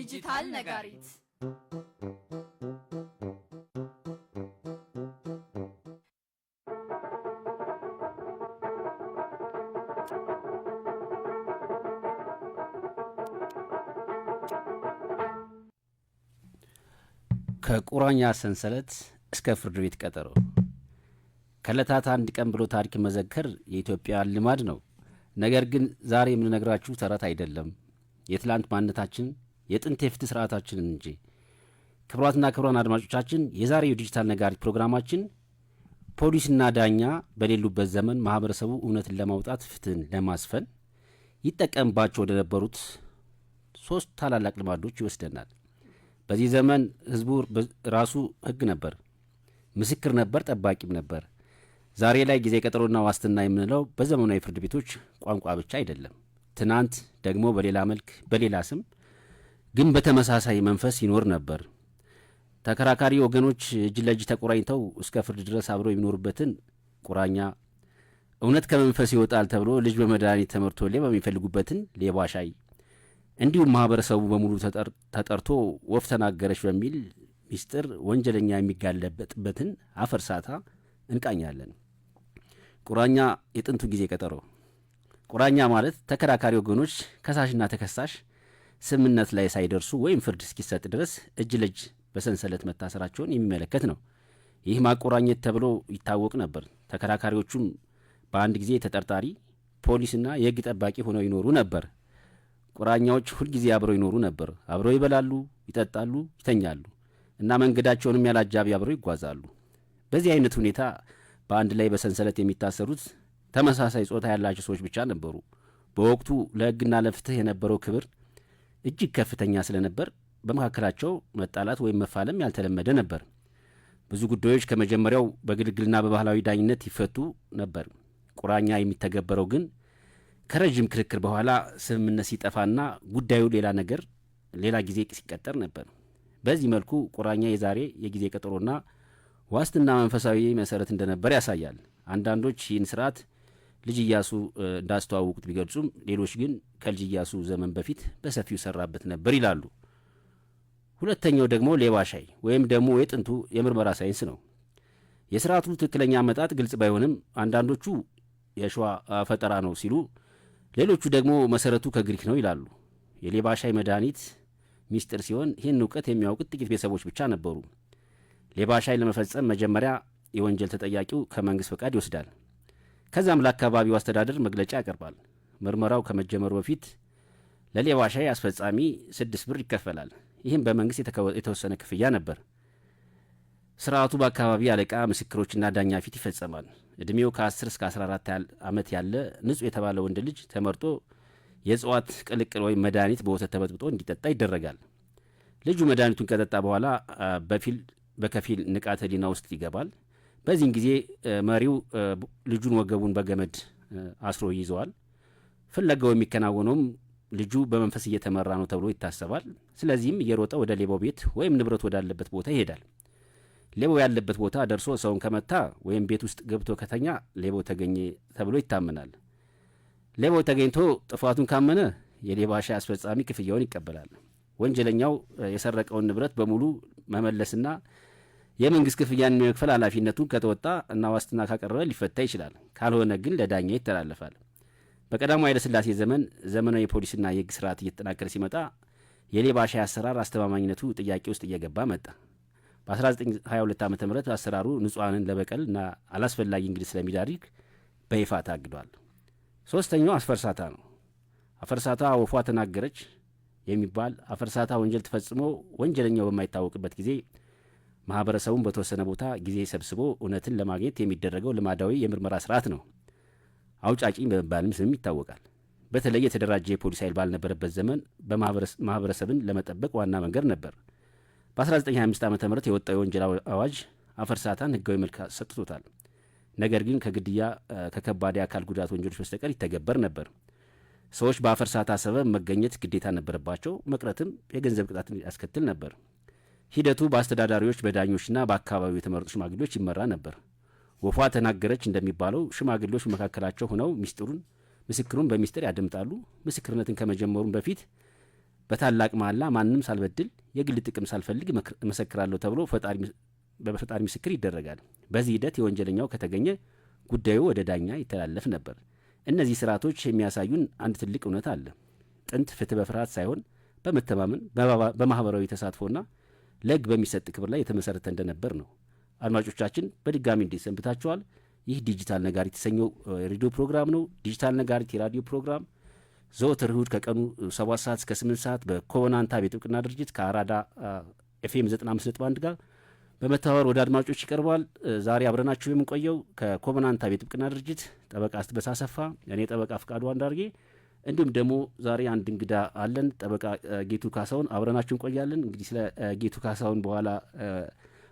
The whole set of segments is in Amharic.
ዲጂታል ነጋሪት ከቁራኛ ሰንሰለት እስከ ፍርድ ቤት ቀጠሮ ከለታት አንድ ቀን ብሎ ታሪክ መዘከር የኢትዮጵያ ልማድ ነው። ነገር ግን ዛሬ የምንነግራችሁ ተረት አይደለም፣ የትላንት ማንነታችን የጥንት የፍትህ ስርዓታችንን እንጂ። ክቡራትና ክቡራን አድማጮቻችን፣ የዛሬው ዲጂታል ነጋሪት ፕሮግራማችን ፖሊስና ዳኛ በሌሉበት ዘመን ማህበረሰቡ እውነትን ለማውጣት ፍትህን ለማስፈን ይጠቀምባቸው ወደ ነበሩት ሶስት ታላላቅ ልማዶች ይወስደናል። በዚህ ዘመን ህዝቡ ራሱ ህግ ነበር፣ ምስክር ነበር፣ ጠባቂም ነበር። ዛሬ ላይ ጊዜ ቀጠሮና ዋስትና የምንለው በዘመናዊ ፍርድ ቤቶች ቋንቋ ብቻ አይደለም። ትናንት ደግሞ በሌላ መልክ በሌላ ስም ግን በተመሳሳይ መንፈስ ይኖር ነበር። ተከራካሪ ወገኖች እጅ ለእጅ ተቆራኝተው እስከ ፍርድ ድረስ አብረው የሚኖሩበትን ቁራኛ፣ እውነት ከመንፈስ ይወጣል ተብሎ ልጅ በመድኃኒት ተመርቶ ሌባ የሚፈልጉበትን ሌባ ሻይ፣ እንዲሁም ማህበረሰቡ በሙሉ ተጠርቶ ወፍ ተናገረች በሚል ሚስጥር ወንጀለኛ የሚጋለበጥበትን አፈርሳታ እንቃኛለን። ቁራኛ የጥንቱ ጊዜ ቀጠሮ። ቁራኛ ማለት ተከራካሪ ወገኖች ከሳሽና ተከሳሽ ስምምነት ላይ ሳይደርሱ ወይም ፍርድ እስኪሰጥ ድረስ እጅ ለእጅ በሰንሰለት መታሰራቸውን የሚመለከት ነው። ይህ ማቆራኘት ተብሎ ይታወቅ ነበር። ተከራካሪዎቹም በአንድ ጊዜ ተጠርጣሪ፣ ፖሊስና የህግ ጠባቂ ሆነው ይኖሩ ነበር። ቁራኛዎች ሁልጊዜ አብረው ይኖሩ ነበር። አብረው ይበላሉ፣ ይጠጣሉ፣ ይተኛሉ እና መንገዳቸውንም ያለ አጃቢ አብረው ይጓዛሉ። በዚህ አይነት ሁኔታ በአንድ ላይ በሰንሰለት የሚታሰሩት ተመሳሳይ ጾታ ያላቸው ሰዎች ብቻ ነበሩ። በወቅቱ ለህግና ለፍትህ የነበረው ክብር እጅግ ከፍተኛ ስለነበር በመካከላቸው መጣላት ወይም መፋለም ያልተለመደ ነበር። ብዙ ጉዳዮች ከመጀመሪያው በግልግልና በባህላዊ ዳኝነት ይፈቱ ነበር። ቁራኛ የሚተገበረው ግን ከረጅም ክርክር በኋላ ስምምነት ሲጠፋና ጉዳዩ ሌላ ጊዜ ሲቀጠር ነበር። በዚህ መልኩ ቁራኛ የዛሬ የጊዜ ቀጠሮና ዋስትና መንፈሳዊ መሰረት እንደነበር ያሳያል። አንዳንዶች ይህን ስርዓት ልጅ ኢያሱ እንዳስተዋወቁት ቢገልጹም ሌሎች ግን ከልጅ ኢያሱ ዘመን በፊት በሰፊው ሰራበት ነበር ይላሉ። ሁለተኛው ደግሞ ሌባ ሻይ ወይም ደግሞ የጥንቱ የምርመራ ሳይንስ ነው። የስርዓቱ ትክክለኛ አመጣጥ ግልጽ ባይሆንም አንዳንዶቹ የሸዋ ፈጠራ ነው ሲሉ፣ ሌሎቹ ደግሞ መሰረቱ ከግሪክ ነው ይላሉ። የሌባ ሻይ መድኃኒት ሚስጥር ሲሆን ይህን እውቀት የሚያውቁት ጥቂት ቤተሰቦች ብቻ ነበሩ። ሌባ ሻይ ለመፈጸም መጀመሪያ የወንጀል ተጠያቂው ከመንግስት ፈቃድ ይወስዳል። ከዛም ለአካባቢው አስተዳደር መግለጫ ያቀርባል። ምርመራው ከመጀመሩ በፊት ለሌባ ሻይ አስፈጻሚ 6 ብር ይከፈላል። ይህም በመንግስት የተወሰነ ክፍያ ነበር። ስርዓቱ በአካባቢ አለቃ፣ ምስክሮችና ዳኛ ፊት ይፈጸማል። እድሜው ከ10 እስከ 14 ዓመት ያለ ንጹህ የተባለ ወንድ ልጅ ተመርጦ የእጽዋት ቅልቅል ወይም መድኃኒት በወተት ተበጥብጦ እንዲጠጣ ይደረጋል። ልጁ መድኃኒቱን ከጠጣ በኋላ በከፊል ንቃተ ህሊና ውስጥ ይገባል። በዚህን ጊዜ መሪው ልጁን ወገቡን በገመድ አስሮ ይይዘዋል። ፍለጋው የሚከናወነውም ልጁ በመንፈስ እየተመራ ነው ተብሎ ይታሰባል። ስለዚህም እየሮጠ ወደ ሌባው ቤት ወይም ንብረት ወዳለበት ቦታ ይሄዳል። ሌባው ያለበት ቦታ ደርሶ ሰውን ከመታ ወይም ቤት ውስጥ ገብቶ ከተኛ ሌባው ተገኘ ተብሎ ይታመናል። ሌባው ተገኝቶ ጥፋቱን ካመነ የሌባ ሻይ አስፈጻሚ ክፍያውን ይቀበላል። ወንጀለኛው የሰረቀውን ንብረት በሙሉ መመለስና የመንግስት ክፍያን የመክፈል ኃላፊነቱን ከተወጣ እና ዋስትና ካቀረበ ሊፈታ ይችላል። ካልሆነ ግን ለዳኛ ይተላለፋል። በቀዳማዊ ኃይለ ሥላሴ ዘመናዊ የፖሊስና የህግ ስርዓት እየተጠናከረ ሲመጣ የሌባ ሻይ አሰራር አስተማማኝነቱ ጥያቄ ውስጥ እየገባ መጣ። በ1922 ዓ.ም አሰራሩ ንጹሐንን ለበቀልና አላስፈላጊ እንግዲህ ስለሚዳርግ በይፋ ታግዷል። ሶስተኛው አፈርሳታ ነው። አፈርሳታ ወፏ ተናገረች የሚባል አፈርሳታ ወንጀል ተፈጽሞ ወንጀለኛው በማይታወቅበት ጊዜ ማህበረሰቡን በተወሰነ ቦታ ጊዜ ሰብስቦ እውነትን ለማግኘት የሚደረገው ልማዳዊ የምርመራ ስርዓት ነው። አውጫጭኝ በመባልም ስም ይታወቃል። በተለይ የተደራጀ የፖሊስ ኃይል ባልነበረበት ዘመን ማህበረሰብን ለመጠበቅ ዋና መንገድ ነበር። በ1925 ዓ.ም የወጣው የወንጀል አዋጅ አፈርሳታን ህጋዊ መልክ ሰጥቶታል። ነገር ግን ከግድያ ከከባድ የአካል ጉዳት ወንጀሎች በስተቀር ይተገበር ነበር። ሰዎች በአፈርሳታ ሰበብ መገኘት ግዴታ ነበረባቸው። መቅረትም የገንዘብ ቅጣት ያስከትል ነበር። ሂደቱ በአስተዳዳሪዎች በዳኞችና በአካባቢው የተመረጡ ሽማግሌዎች ይመራ ነበር። ወፏ ተናገረች እንደሚባለው ሽማግሌዎች መካከላቸው ሆነው ምስክሩን በሚስጥር ያደምጣሉ። ምስክርነትን ከመጀመሩም በፊት በታላቅ መሐላ ማንንም ሳልበድል የግል ጥቅም ሳልፈልግ መሰክራለሁ ተብሎ በፈጣሪ ምስክር ይደረጋል። በዚህ ሂደት የወንጀለኛው ከተገኘ ጉዳዩ ወደ ዳኛ ይተላለፍ ነበር። እነዚህ ስርዓቶች የሚያሳዩን አንድ ትልቅ እውነት አለ። ጥንት ፍትህ በፍርሃት ሳይሆን በመተማመን በማህበራዊ ተሳትፎና ለሕግ በሚሰጥ ክብር ላይ የተመሰረተ እንደነበር ነው። አድማጮቻችን በድጋሚ እንዴት ሰንብታችኋል? ይህ ዲጂታል ነጋሪት የተሰኘው ሬዲዮ ፕሮግራም ነው። ዲጂታል ነጋሪት የራዲዮ ፕሮግራም ዘወትር እሁድ ከቀኑ 7 ሰዓት እስከ 8 ሰዓት በኮቨናንት ቤተ ጥብቅና ድርጅት ከአራዳ ኤፍኤም 95.1 ጋር በመተባበር ወደ አድማጮች ይቀርባል። ዛሬ አብረናችሁ የምንቆየው ከኮቨናንት ቤተ ጥብቅና ድርጅት ጠበቃ አስትበስ አሰፋ፣ እኔ ጠበቃ ፍቃዱ አንዳርጌ እንዲሁም ደግሞ ዛሬ አንድ እንግዳ አለን፣ ጠበቃ ጌቱ ካሳሁን። አብረናችሁ እንቆያለን። እንግዲህ ስለ ጌቱ ካሳሁን በኋላ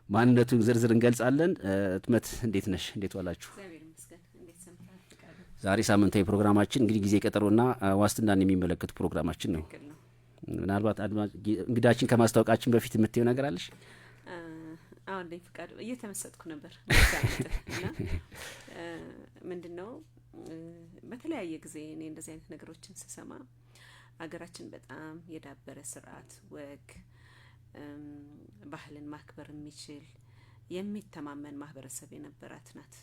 ማንነቱን ዝርዝር እንገልጻለን። እትመት እንዴት ነሽ? እንዴት ዋላችሁ? ዛሬ ሳምንታዊ ፕሮግራማችን እንግዲህ ጊዜ ቀጠሮና ዋስትናን የሚመለከት ፕሮግራማችን ነው። ምናልባት እንግዳችን ከማስታወቃችን በፊት የምትየው ነገር አለሽ? አሁን ላይ ፍቃዱ እየተመሰጥኩ ነበር እና ምንድነው በተለያየ ጊዜ እኔ እንደዚህ አይነት ነገሮችን ስሰማ አገራችን በጣም የዳበረ ስርዓት፣ ወግ፣ ባህልን ማክበር የሚችል የሚተማመን ማህበረሰብ የነበራት ናት።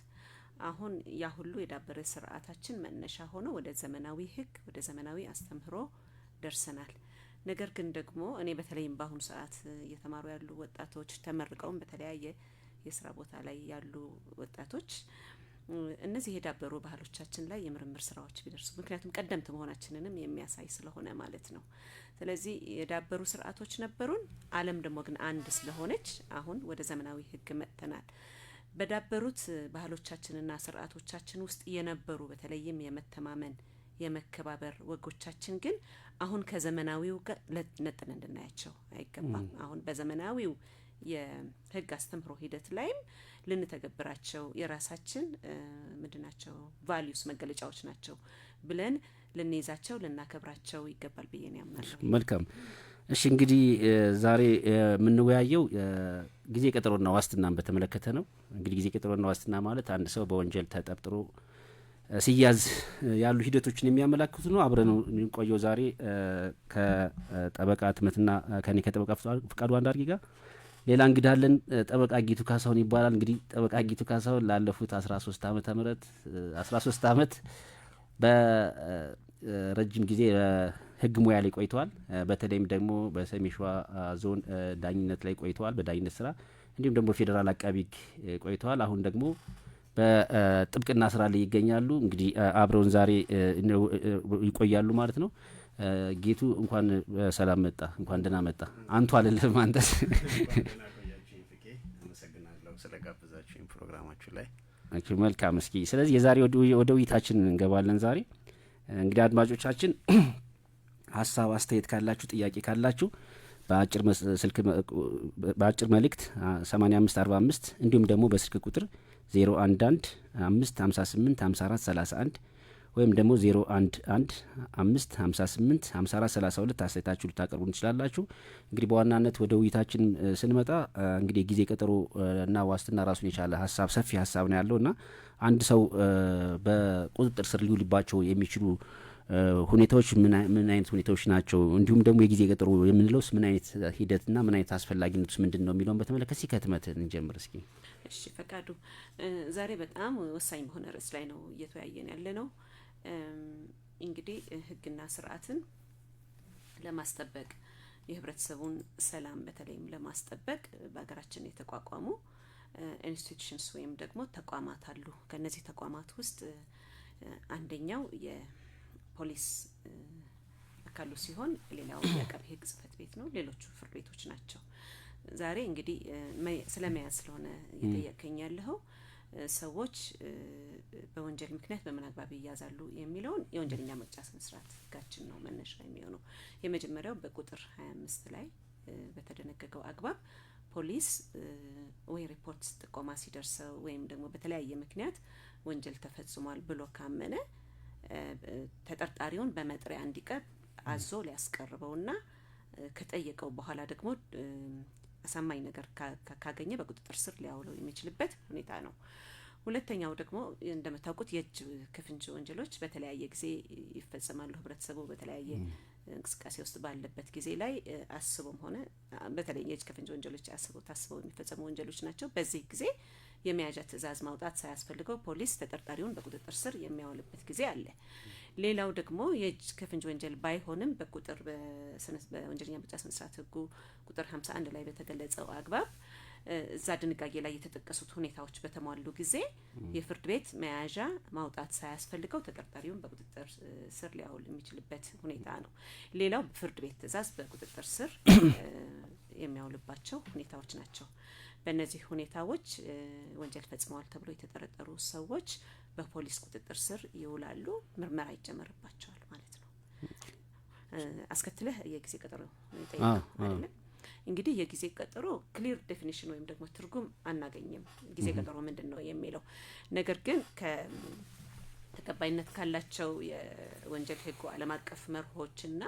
አሁን ያ ሁሉ የዳበረ ስርዓታችን መነሻ ሆኖ ወደ ዘመናዊ ህግ፣ ወደ ዘመናዊ አስተምህሮ ደርሰናል። ነገር ግን ደግሞ እኔ በተለይም በአሁኑ ሰዓት እየተማሩ ያሉ ወጣቶች ተመርቀውም በተለያየ የስራ ቦታ ላይ ያሉ ወጣቶች እነዚህ የዳበሩ ባህሎቻችን ላይ የምርምር ስራዎች ቢደርሱ፣ ምክንያቱም ቀደምት መሆናችንንም የሚያሳይ ስለሆነ ማለት ነው። ስለዚህ የዳበሩ ስርዓቶች ነበሩን። ዓለም ደግሞ ግን አንድ ስለሆነች አሁን ወደ ዘመናዊ ህግ መጥተናል። በዳበሩት ባህሎቻችንና ስርዓቶቻችን ውስጥ የነበሩ በተለይም የመተማመን የመከባበር ወጎቻችን ግን አሁን ከዘመናዊው ጋር ነጥለን እንድናያቸው አይገባም። አሁን በዘመናዊው የህግ አስተምህሮ ሂደት ላይም ልንተገብራቸው የራሳችን ምንድናቸው ቫልዩስ መገለጫዎች ናቸው ብለን ልንይዛቸው ልናከብራቸው ይገባል ብዬ ነው ያምናለሁ። መልካም። እሺ እንግዲህ ዛሬ የምንወያየው ጊዜ ቀጠሮና ዋስትናን በተመለከተ ነው። እንግዲህ ጊዜ ቀጠሮና ዋስትና ማለት አንድ ሰው በወንጀል ተጠርጥሮ ሲያዝ ያሉ ሂደቶችን የሚያመላክቱ ነው። አብረን እንቆየው ዛሬ ከጠበቃ እትመትና ከኔ ከጠበቃ ፍቃዱ አንዳርጌ ጋር ሌላ እንግዳ አለን። ጠበቃ ጌቱ ካሳሁን ይባላል። እንግዲህ ጠበቃ ጌቱ ካሳሁን ላለፉት 13 ዓመት በረጅም ጊዜ ህግ ሙያ ላይ ቆይተዋል። በተለይም ደግሞ በሰሜን ሸዋ ዞን ዳኝነት ላይ ቆይተዋል፣ በዳኝነት ስራ። እንዲሁም ደግሞ ፌዴራል አቃቢ ህግ ቆይተዋል። አሁን ደግሞ በጥብቅና ስራ ላይ ይገኛሉ። እንግዲህ አብረውን ዛሬ ይቆያሉ ማለት ነው። ጌቱ እንኳን ሰላም መጣ፣ እንኳን ደህና መጣ። አንቱ አልልህም አንተስ። አመሰግናለሁ ስለጋበዛችሁኝ ፕሮግራማችሁ ላይ። መልካም። እስኪ ስለዚህ የዛሬ ወደ ውይይታችን እንገባለን። ዛሬ እንግዲህ አድማጮቻችን ሀሳብ አስተያየት ካላችሁ፣ ጥያቄ ካላችሁ በአጭር መልእክት 8545 እንዲሁም ደግሞ በስልክ ቁጥር 011-558-5431 ወይም ደግሞ 011-558-5432 አስተያየታችሁ ልታቀርቡ እንችላላችሁ። እንግዲህ በዋናነት ወደ ውይይታችን ስንመጣ እንግዲህ ጊዜ ቀጠሮ እና ዋስትና ራሱን የቻለ ሀሳብ ሰፊ ሀሳብ ነው ያለው እና አንድ ሰው በቁጥጥር ስር ሊውልባቸው የሚችሉ ሁኔታዎች ምን አይነት ሁኔታዎች ናቸው? እንዲሁም ደግሞ የጊዜ ቀጠሮ የምንለውስ ምን አይነት ሂደትና ምን አይነት አስፈላጊነቱስ ምንድን ነው የሚለውን በተመለከተ ሲከትመት እንጀምር እስኪ። እሺ ፈቃዱ፣ ዛሬ በጣም ወሳኝ በሆነ ርዕስ ላይ ነው እየተወያየን ያለ ነው። እንግዲህ ህግና ስርዓትን ለማስጠበቅ የህብረተሰቡን ሰላም በተለይም ለማስጠበቅ በሀገራችን የተቋቋሙ ኢንስቲትዩሽንስ ወይም ደግሞ ተቋማት አሉ። ከነዚህ ተቋማት ውስጥ አንደኛው የፖሊስ አካሉ ሲሆን ሌላው የአቃቤ ህግ ጽህፈት ቤት ነው። ሌሎቹ ፍርድ ቤቶች ናቸው። ዛሬ እንግዲህ ስለመያዝ ስለሆነ እየጠየቀኝ ያለው ሰዎች በወንጀል ምክንያት በምን አግባብ ይያዛሉ የሚለውን የወንጀለኛ መቅጫ ስነ ስርዓት ህጋችን ነው መነሻ የሚሆነው። የመጀመሪያው በቁጥር 25 ላይ በተደነገገው አግባብ ፖሊስ ወይ ሪፖርት ጥቆማ ሲደርሰው ወይም ደግሞ በተለያየ ምክንያት ወንጀል ተፈጽሟል ብሎ ካመነ ተጠርጣሪውን በመጥሪያ እንዲቀርብ አዞ ሊያስቀርበውና ከጠየቀው በኋላ ደግሞ አሳማኝ ነገር ካገኘ በቁጥጥር ስር ሊያውለው የሚችልበት ሁኔታ ነው። ሁለተኛው ደግሞ እንደምታውቁት የእጅ ከፍንጅ ወንጀሎች በተለያየ ጊዜ ይፈጸማሉ። ህብረተሰቡ በተለያየ እንቅስቃሴ ውስጥ ባለበት ጊዜ ላይ አስቦም ሆነ በተለይ የእጅ ከፍንጅ ወንጀሎች ታስበው የሚፈጸሙ ወንጀሎች ናቸው። በዚህ ጊዜ የመያዣ ትዕዛዝ ማውጣት ሳያስፈልገው ፖሊስ ተጠርጣሪውን በቁጥጥር ስር የሚያውልበት ጊዜ አለ። ሌላው ደግሞ የእጅ ከፍንጅ ወንጀል ባይሆንም በቁጥር በወንጀለኛ መቅጫ ስነ ስርዓት ህጉ ቁጥር 51 ላይ በተገለጸው አግባብ እዛ ድንጋጌ ላይ የተጠቀሱት ሁኔታዎች በተሟሉ ጊዜ የፍርድ ቤት መያዣ ማውጣት ሳያስፈልገው ተጠርጣሪውን በቁጥጥር ስር ሊያውል የሚችልበት ሁኔታ ነው። ሌላው ፍርድ ቤት ትዕዛዝ በቁጥጥር ስር የሚያውልባቸው ሁኔታዎች ናቸው። በእነዚህ ሁኔታዎች ወንጀል ፈጽመዋል ተብሎ የተጠረጠሩ ሰዎች በፖሊስ ቁጥጥር ስር ይውላሉ፣ ምርመራ ይጀመርባቸዋል ማለት ነው። አስከትለህ የጊዜ ቀጠሮ ይጠይቃል አይደለም? እንግዲህ የጊዜ ቀጠሮ ክሊር ዴፊኒሽን ወይም ደግሞ ትርጉም አናገኝም ጊዜ ቀጠሮ ምንድነው የሚለው። ነገር ግን ተቀባይነት ካላቸው የወንጀል ህጉ ዓለም አቀፍ መርሆችና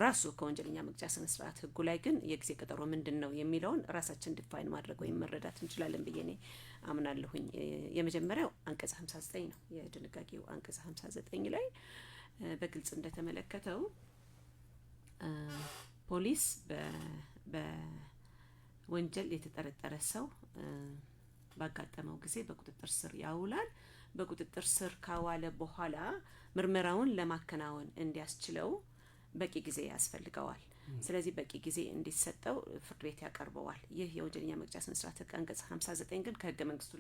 ራሱ ከወንጀለኛ መቅጫ ስነ ስርዓት ህጉ ላይ ግን የጊዜ ቀጠሮ ምንድነው የሚለውን ራሳችን ዲፋይን ማድረግ ወይም መረዳት እንችላለን ብዬ እኔ አምናለሁኝ። የመጀመሪያው አንቀጽ 59 ነው። የድንጋጌው አንቀጽ 59 ላይ በግልጽ እንደተመለከተው ፖሊስ በወንጀል የተጠረጠረ ሰው ባጋጠመው ጊዜ በቁጥጥር ስር ያውላል። በቁጥጥር ስር ካዋለ በኋላ ምርመራውን ለማከናወን እንዲያስችለው በቂ ጊዜ ያስፈልገዋል። ስለዚህ በቂ ጊዜ እንዲሰጠው ፍርድ ቤት ያቀርበዋል። ይህ የወንጀለኛ መቅጫ ስነ ስርዓት ህግ አንቀጽ 59 ግን ከህገ መንግስቱ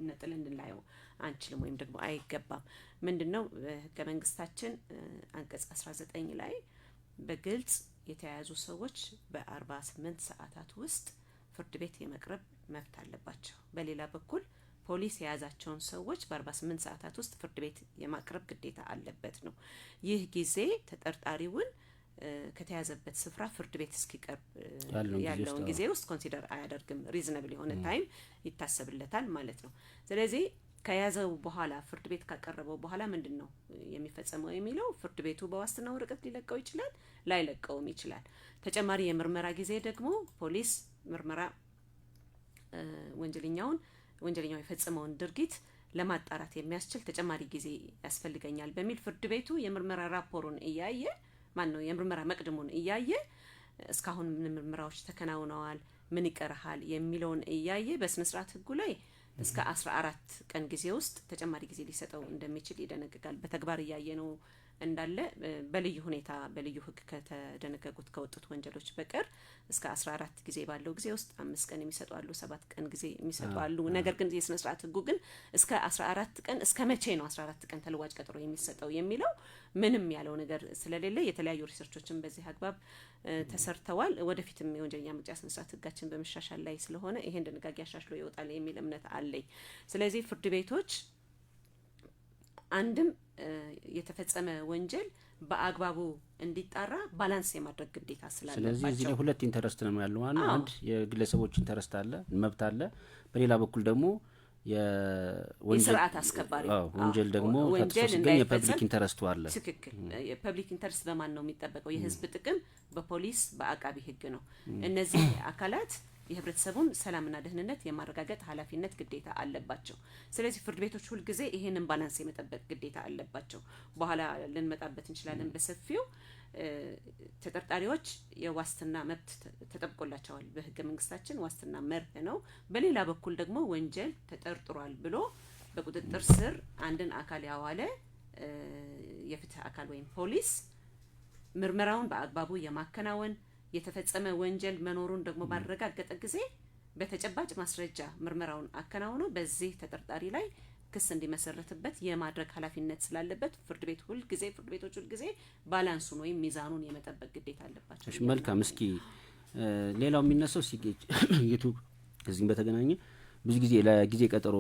ልንጥለን እንላየው አንችልም ወይም ደግሞ አይገባም። ምንድነው ህገ መንግስታችን አንቀጽ 19 ላይ በግልጽ የተያያዙ ሰዎች በ48 ሰዓታት ውስጥ ፍርድ ቤት የመቅረብ መብት አለባቸው። በሌላ በኩል ፖሊስ የያዛቸውን ሰዎች በ48 ሰዓታት ውስጥ ፍርድ ቤት የማቅረብ ግዴታ አለበት ነው። ይህ ጊዜ ተጠርጣሪውን ከተያዘበት ስፍራ ፍርድ ቤት እስኪቀርብ ያለውን ጊዜ ውስጥ ኮንሲደር አያደርግም። ሪዝነብል የሆነ ታይም ይታሰብለታል ማለት ነው። ስለዚህ ከያዘው በኋላ ፍርድ ቤት ካቀረበው በኋላ ምንድነው የሚፈጸመው የሚለው ፍርድ ቤቱ በዋስትና ወረቀት ሊለቀው ይችላል፣ ላይለቀውም ይችላል። ተጨማሪ የምርመራ ጊዜ ደግሞ ፖሊስ ምርመራ ወንጀለኛው የፈጸመውን ድርጊት ለማጣራት የሚያስችል ተጨማሪ ጊዜ ያስፈልገኛል በሚል ፍርድ ቤቱ የምርመራ ራፖሩን እያየ የምርመራ መቅድሙን እያየ እስካሁን ምን ምርመራዎች ተከናውነዋል፣ ምን ይቀርሃል የሚለውን እያየ በስነ ስርዓት ህጉ ላይ እስከ 14 ቀን ጊዜ ውስጥ ተጨማሪ ጊዜ ሊሰጠው እንደሚችል ይደነግጋል። በተግባር እያየ ነው እንዳለ በልዩ ሁኔታ በልዩ ህግ ከተደነገጉት ከወጡት ወንጀሎች በቀር እስከ 14 ጊዜ ባለው ጊዜ ውስጥ 5 ቀን የሚሰጡ አሉ፣ 7 ቀን ጊዜ የሚሰጡ አሉ። ነገር ግን የስነ ስርዓት ህጉ ግን እስከ 14 ቀን እስከ መቼ ነው 14 ቀን ተለዋጭ ቀጠሮ የሚሰጠው የሚለው ምንም ያለው ነገር ስለሌለ የተለያዩ ሪሰርቾችን በዚህ አግባብ ተሰርተዋል። ወደፊትም የወንጀለኛ መቅጫ ስነ ስርዓት ህጋችን በመሻሻል ላይ ስለሆነ ይሄን ድንጋጌ አሻሽሎ ይወጣል የሚል እምነት አለኝ። ስለዚህ ፍርድ ቤቶች አንድም የተፈጸመ ወንጀል በአግባቡ እንዲጣራ ባላንስ የማድረግ ግዴታ ስላለባቸው፣ ስለዚህ እዚህ ላይ ሁለት ኢንተረስት ነው ያለው ማለት ነው። አንድ የግለሰቦች ኢንተረስት አለ፣ መብት አለ። በሌላ በኩል ደግሞ የስርዓት አስከባሪ ወንጀል ደግሞ ከተፈጸመ የፐብሊክ ኢንተረስቱ አለ። ትክክል። የፐብሊክ ኢንተረስት በማን ነው የሚጠበቀው? የህዝብ ጥቅም በፖሊስ በአቃቢ ህግ ነው። እነዚህ አካላት የህብረተሰቡን ሰላምና ደህንነት የማረጋገጥ ኃላፊነት ግዴታ አለባቸው። ስለዚህ ፍርድ ቤቶች ሁል ጊዜ ይሄንን ባላንስ የመጠበቅ ግዴታ አለባቸው። በኋላ ልንመጣበት እንችላለን በሰፊው። ተጠርጣሪዎች የዋስትና መብት ተጠብቆላቸዋል በህገ መንግስታችን፣ ዋስትና መርህ ነው። በሌላ በኩል ደግሞ ወንጀል ተጠርጥሯል ብሎ በቁጥጥር ስር አንድን አካል ያዋለ የፍትህ አካል ወይም ፖሊስ ምርመራውን በአግባቡ የማከናወን የተፈጸመ ወንጀል መኖሩን ደግሞ ባረጋገጠ ጊዜ በተጨባጭ ማስረጃ ምርመራውን አከናውኖ በዚህ ተጠርጣሪ ላይ ክስ እንዲመሰረትበት የማድረግ ኃላፊነት ስላለበት ፍርድ ቤቶች ሁል ጊዜ ባላንሱን ወይም ሚዛኑን የመጠበቅ ግዴታ አለባቸው። እሺ መልካም። እስኪ ሌላው የሚነሳው የቱ ከዚህም በተገናኘ ብዙ ጊዜ ለጊዜ ቀጠሮ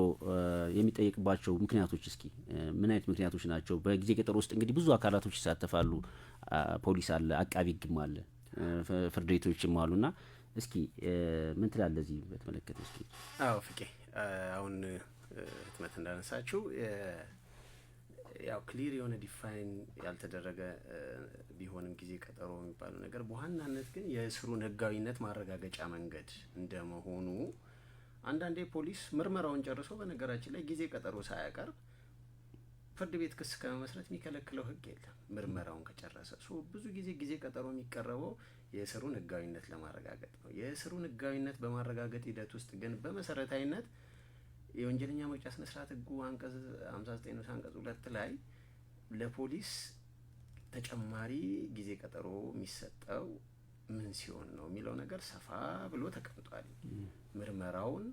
የሚጠየቅባቸው ምክንያቶች እስኪ ምን አይነት ምክንያቶች ናቸው? በጊዜ ቀጠሮ ውስጥ እንግዲህ ብዙ አካላቶች ይሳተፋሉ። ፖሊስ አለ፣ አቃቢ ህግም አለ፣ ፍርድ ቤቶችም አሉና እስኪ ምን ትላለህ እዚህ በተመለከተ? እስኪ አዎ ፍቄ አሁን ህትመት እንዳነሳችው ያው ክሊር የሆነ ዲፋይን ያልተደረገ ቢሆንም ጊዜ ቀጠሮ የሚባለው ነገር በዋናነት ግን የእስሩን ህጋዊነት ማረጋገጫ መንገድ እንደመሆኑ አንዳንዴ ፖሊስ ምርመራውን ጨርሶ በነገራችን ላይ ጊዜ ቀጠሮ ሳያቀርብ ፍርድ ቤት ክስ ከመመስረት የሚከለክለው ህግ የለም ምርመራውን ከጨረሰ። ብዙ ጊዜ ቀጠሮ የሚቀረበው የእስሩን ህጋዊነት ለማረጋገጥ ነው። የእስሩን ህጋዊነት በማረጋገጥ ሂደት ውስጥ ግን በመሰረታዊነት የወንጀለኛ መቅጫ ስነ ስርዓት ህጉ አንቀጽ 59 ንዑስ አንቀጽ 2 ላይ ለፖሊስ ተጨማሪ ጊዜ ቀጠሮ የሚሰጠው ምን ሲሆን ነው የሚለው ነገር ሰፋ ብሎ ተቀምጧል። ምርመራውን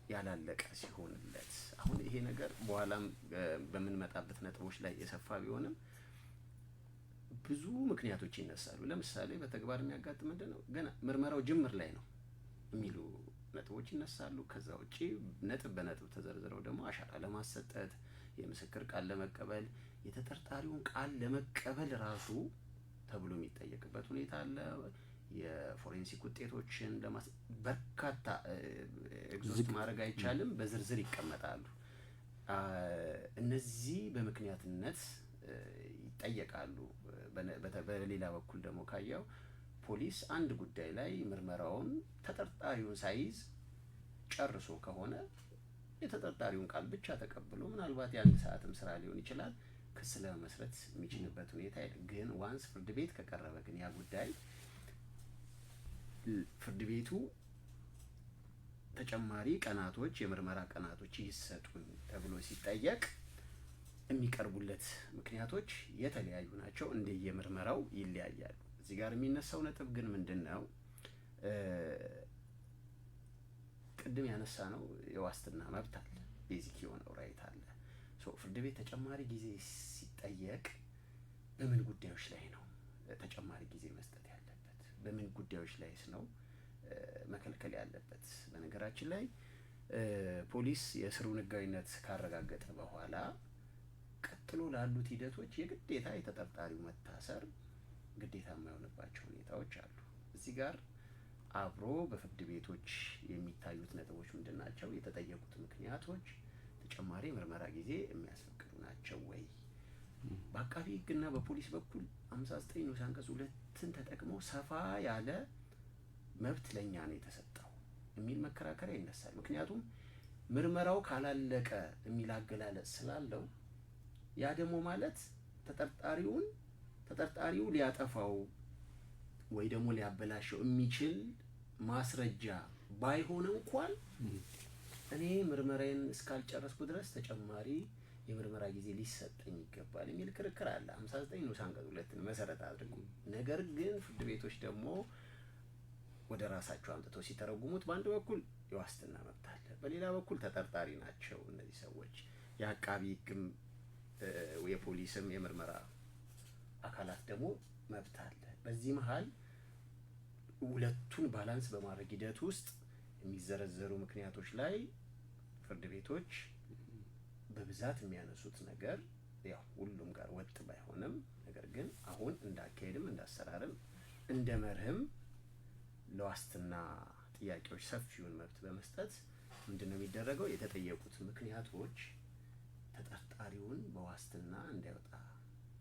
ያላለቀ ሲሆንለት። አሁን ይሄ ነገር በኋላም በምንመጣበት ነጥቦች ላይ የሰፋ ቢሆንም ብዙ ምክንያቶች ይነሳሉ። ለምሳሌ በተግባር የሚያጋጥም ምንድነው ገና ምርመራው ጅምር ላይ ነው የሚሉ ነጥቦች ይነሳሉ። ከዛ ውጪ ነጥብ በነጥብ ተዘርዝረው ደግሞ አሻራ ለማሰጠት፣ የምስክር ቃል ለመቀበል፣ የተጠርጣሪውን ቃል ለመቀበል ራሱ ተብሎ የሚጠየቅበት ሁኔታ አለ። የፎሬንሲክ ውጤቶችን በርካታ ኤግዞስት ማድረግ አይቻልም፣ በዝርዝር ይቀመጣሉ። እነዚህ በምክንያትነት ይጠየቃሉ። በሌላ በኩል ደግሞ ካየው ፖሊስ አንድ ጉዳይ ላይ ምርመራውን ተጠርጣሪውን ሳይዝ ጨርሶ ከሆነ የተጠርጣሪውን ቃል ብቻ ተቀብሎ ምናልባት የአንድ ሰዓትም ስራ ሊሆን ይችላል ክስ ለመመስረት የሚችልበት ሁኔታ ግን ዋንስ ፍርድ ቤት ከቀረበ ግን ያ ጉዳይ ፍርድ ቤቱ ተጨማሪ ቀናቶች የምርመራ ቀናቶች ይሰጡን ተብሎ ሲጠየቅ የሚቀርቡለት ምክንያቶች የተለያዩ ናቸው። እንደየምርመራው ይለያያሉ። እዚህ ጋር የሚነሳው ነጥብ ግን ምንድነው? ቅድም ያነሳ ነው የዋስትና መብት አለ፣ ቤዚክ የሆነው ራይት አለ። ፍርድ ቤት ተጨማሪ ጊዜ ሲጠየቅ በምን ጉዳዮች ላይ ነው ተጨማሪ ጊዜ መስጠት ያለበት? በምን ጉዳዮች ላይስ ነው መከልከል ያለበት? በነገራችን ላይ ፖሊስ የእስሩን ህጋዊነት ካረጋገጠ በኋላ ቀጥሎ ላሉት ሂደቶች የግዴታ የተጠርጣሪው መታሰር ግዴታ የማይሆንባቸው ሁኔታዎች አሉ። እዚህ ጋር አብሮ በፍርድ ቤቶች የሚታዩት ነጥቦች ምንድን ናቸው? የተጠየቁት ምክንያቶች ተጨማሪ ምርመራ ጊዜ የሚያስፈቅዱ ናቸው ወይ? በአቃቢ ህግና በፖሊስ በኩል 59 ንዑስ አንቀጽ 2ን ተጠቅመው ሰፋ ያለ መብት ለኛ ነው የተሰጠው የሚል መከራከሪያ ይነሳል። ምክንያቱም ምርመራው ካላለቀ የሚል አገላለጽ ስላለው ያ ደግሞ ማለት ተጠርጣሪው ሊያጠፋው ወይ ደግሞ ሊያበላሸው የሚችል ማስረጃ ባይሆን እንኳን እኔ ምርመራዬን እስካልጨረስኩ ድረስ ተጨማሪ የምርመራ ጊዜ ሊሰጠኝ ይገባል የሚል ክርክር አለ 59 ንዑስ አንቀጽ 2ን መሰረት አድርጎ። ነገር ግን ፍርድ ቤቶች ደግሞ ወደ ራሳቸው አምጥተው ሲተረጉሙት በአንድ በኩል የዋስትና መብት አለ፣ በሌላ በኩል ተጠርጣሪ ናቸው እነዚህ ሰዎች። የአቃቢ ህግም የፖሊስም የምርመራ አካላት ደግሞ መብት አለ። በዚህ መሀል ሁለቱን ባላንስ በማድረግ ሂደት ውስጥ የሚዘረዘሩ ምክንያቶች ላይ ፍርድ ቤቶች በብዛት የሚያነሱት ነገር ያው ሁሉም ጋር ወጥ ባይሆንም ነገር ግን አሁን እንዳካሄድም እንዳሰራርም እንደ መርህም ለዋስትና ጥያቄዎች ሰፊውን መብት በመስጠት ምንድነው የሚደረገው? የተጠየቁት ምክንያቶች ተጠርጣሪውን በዋስትና እንዳይወጣ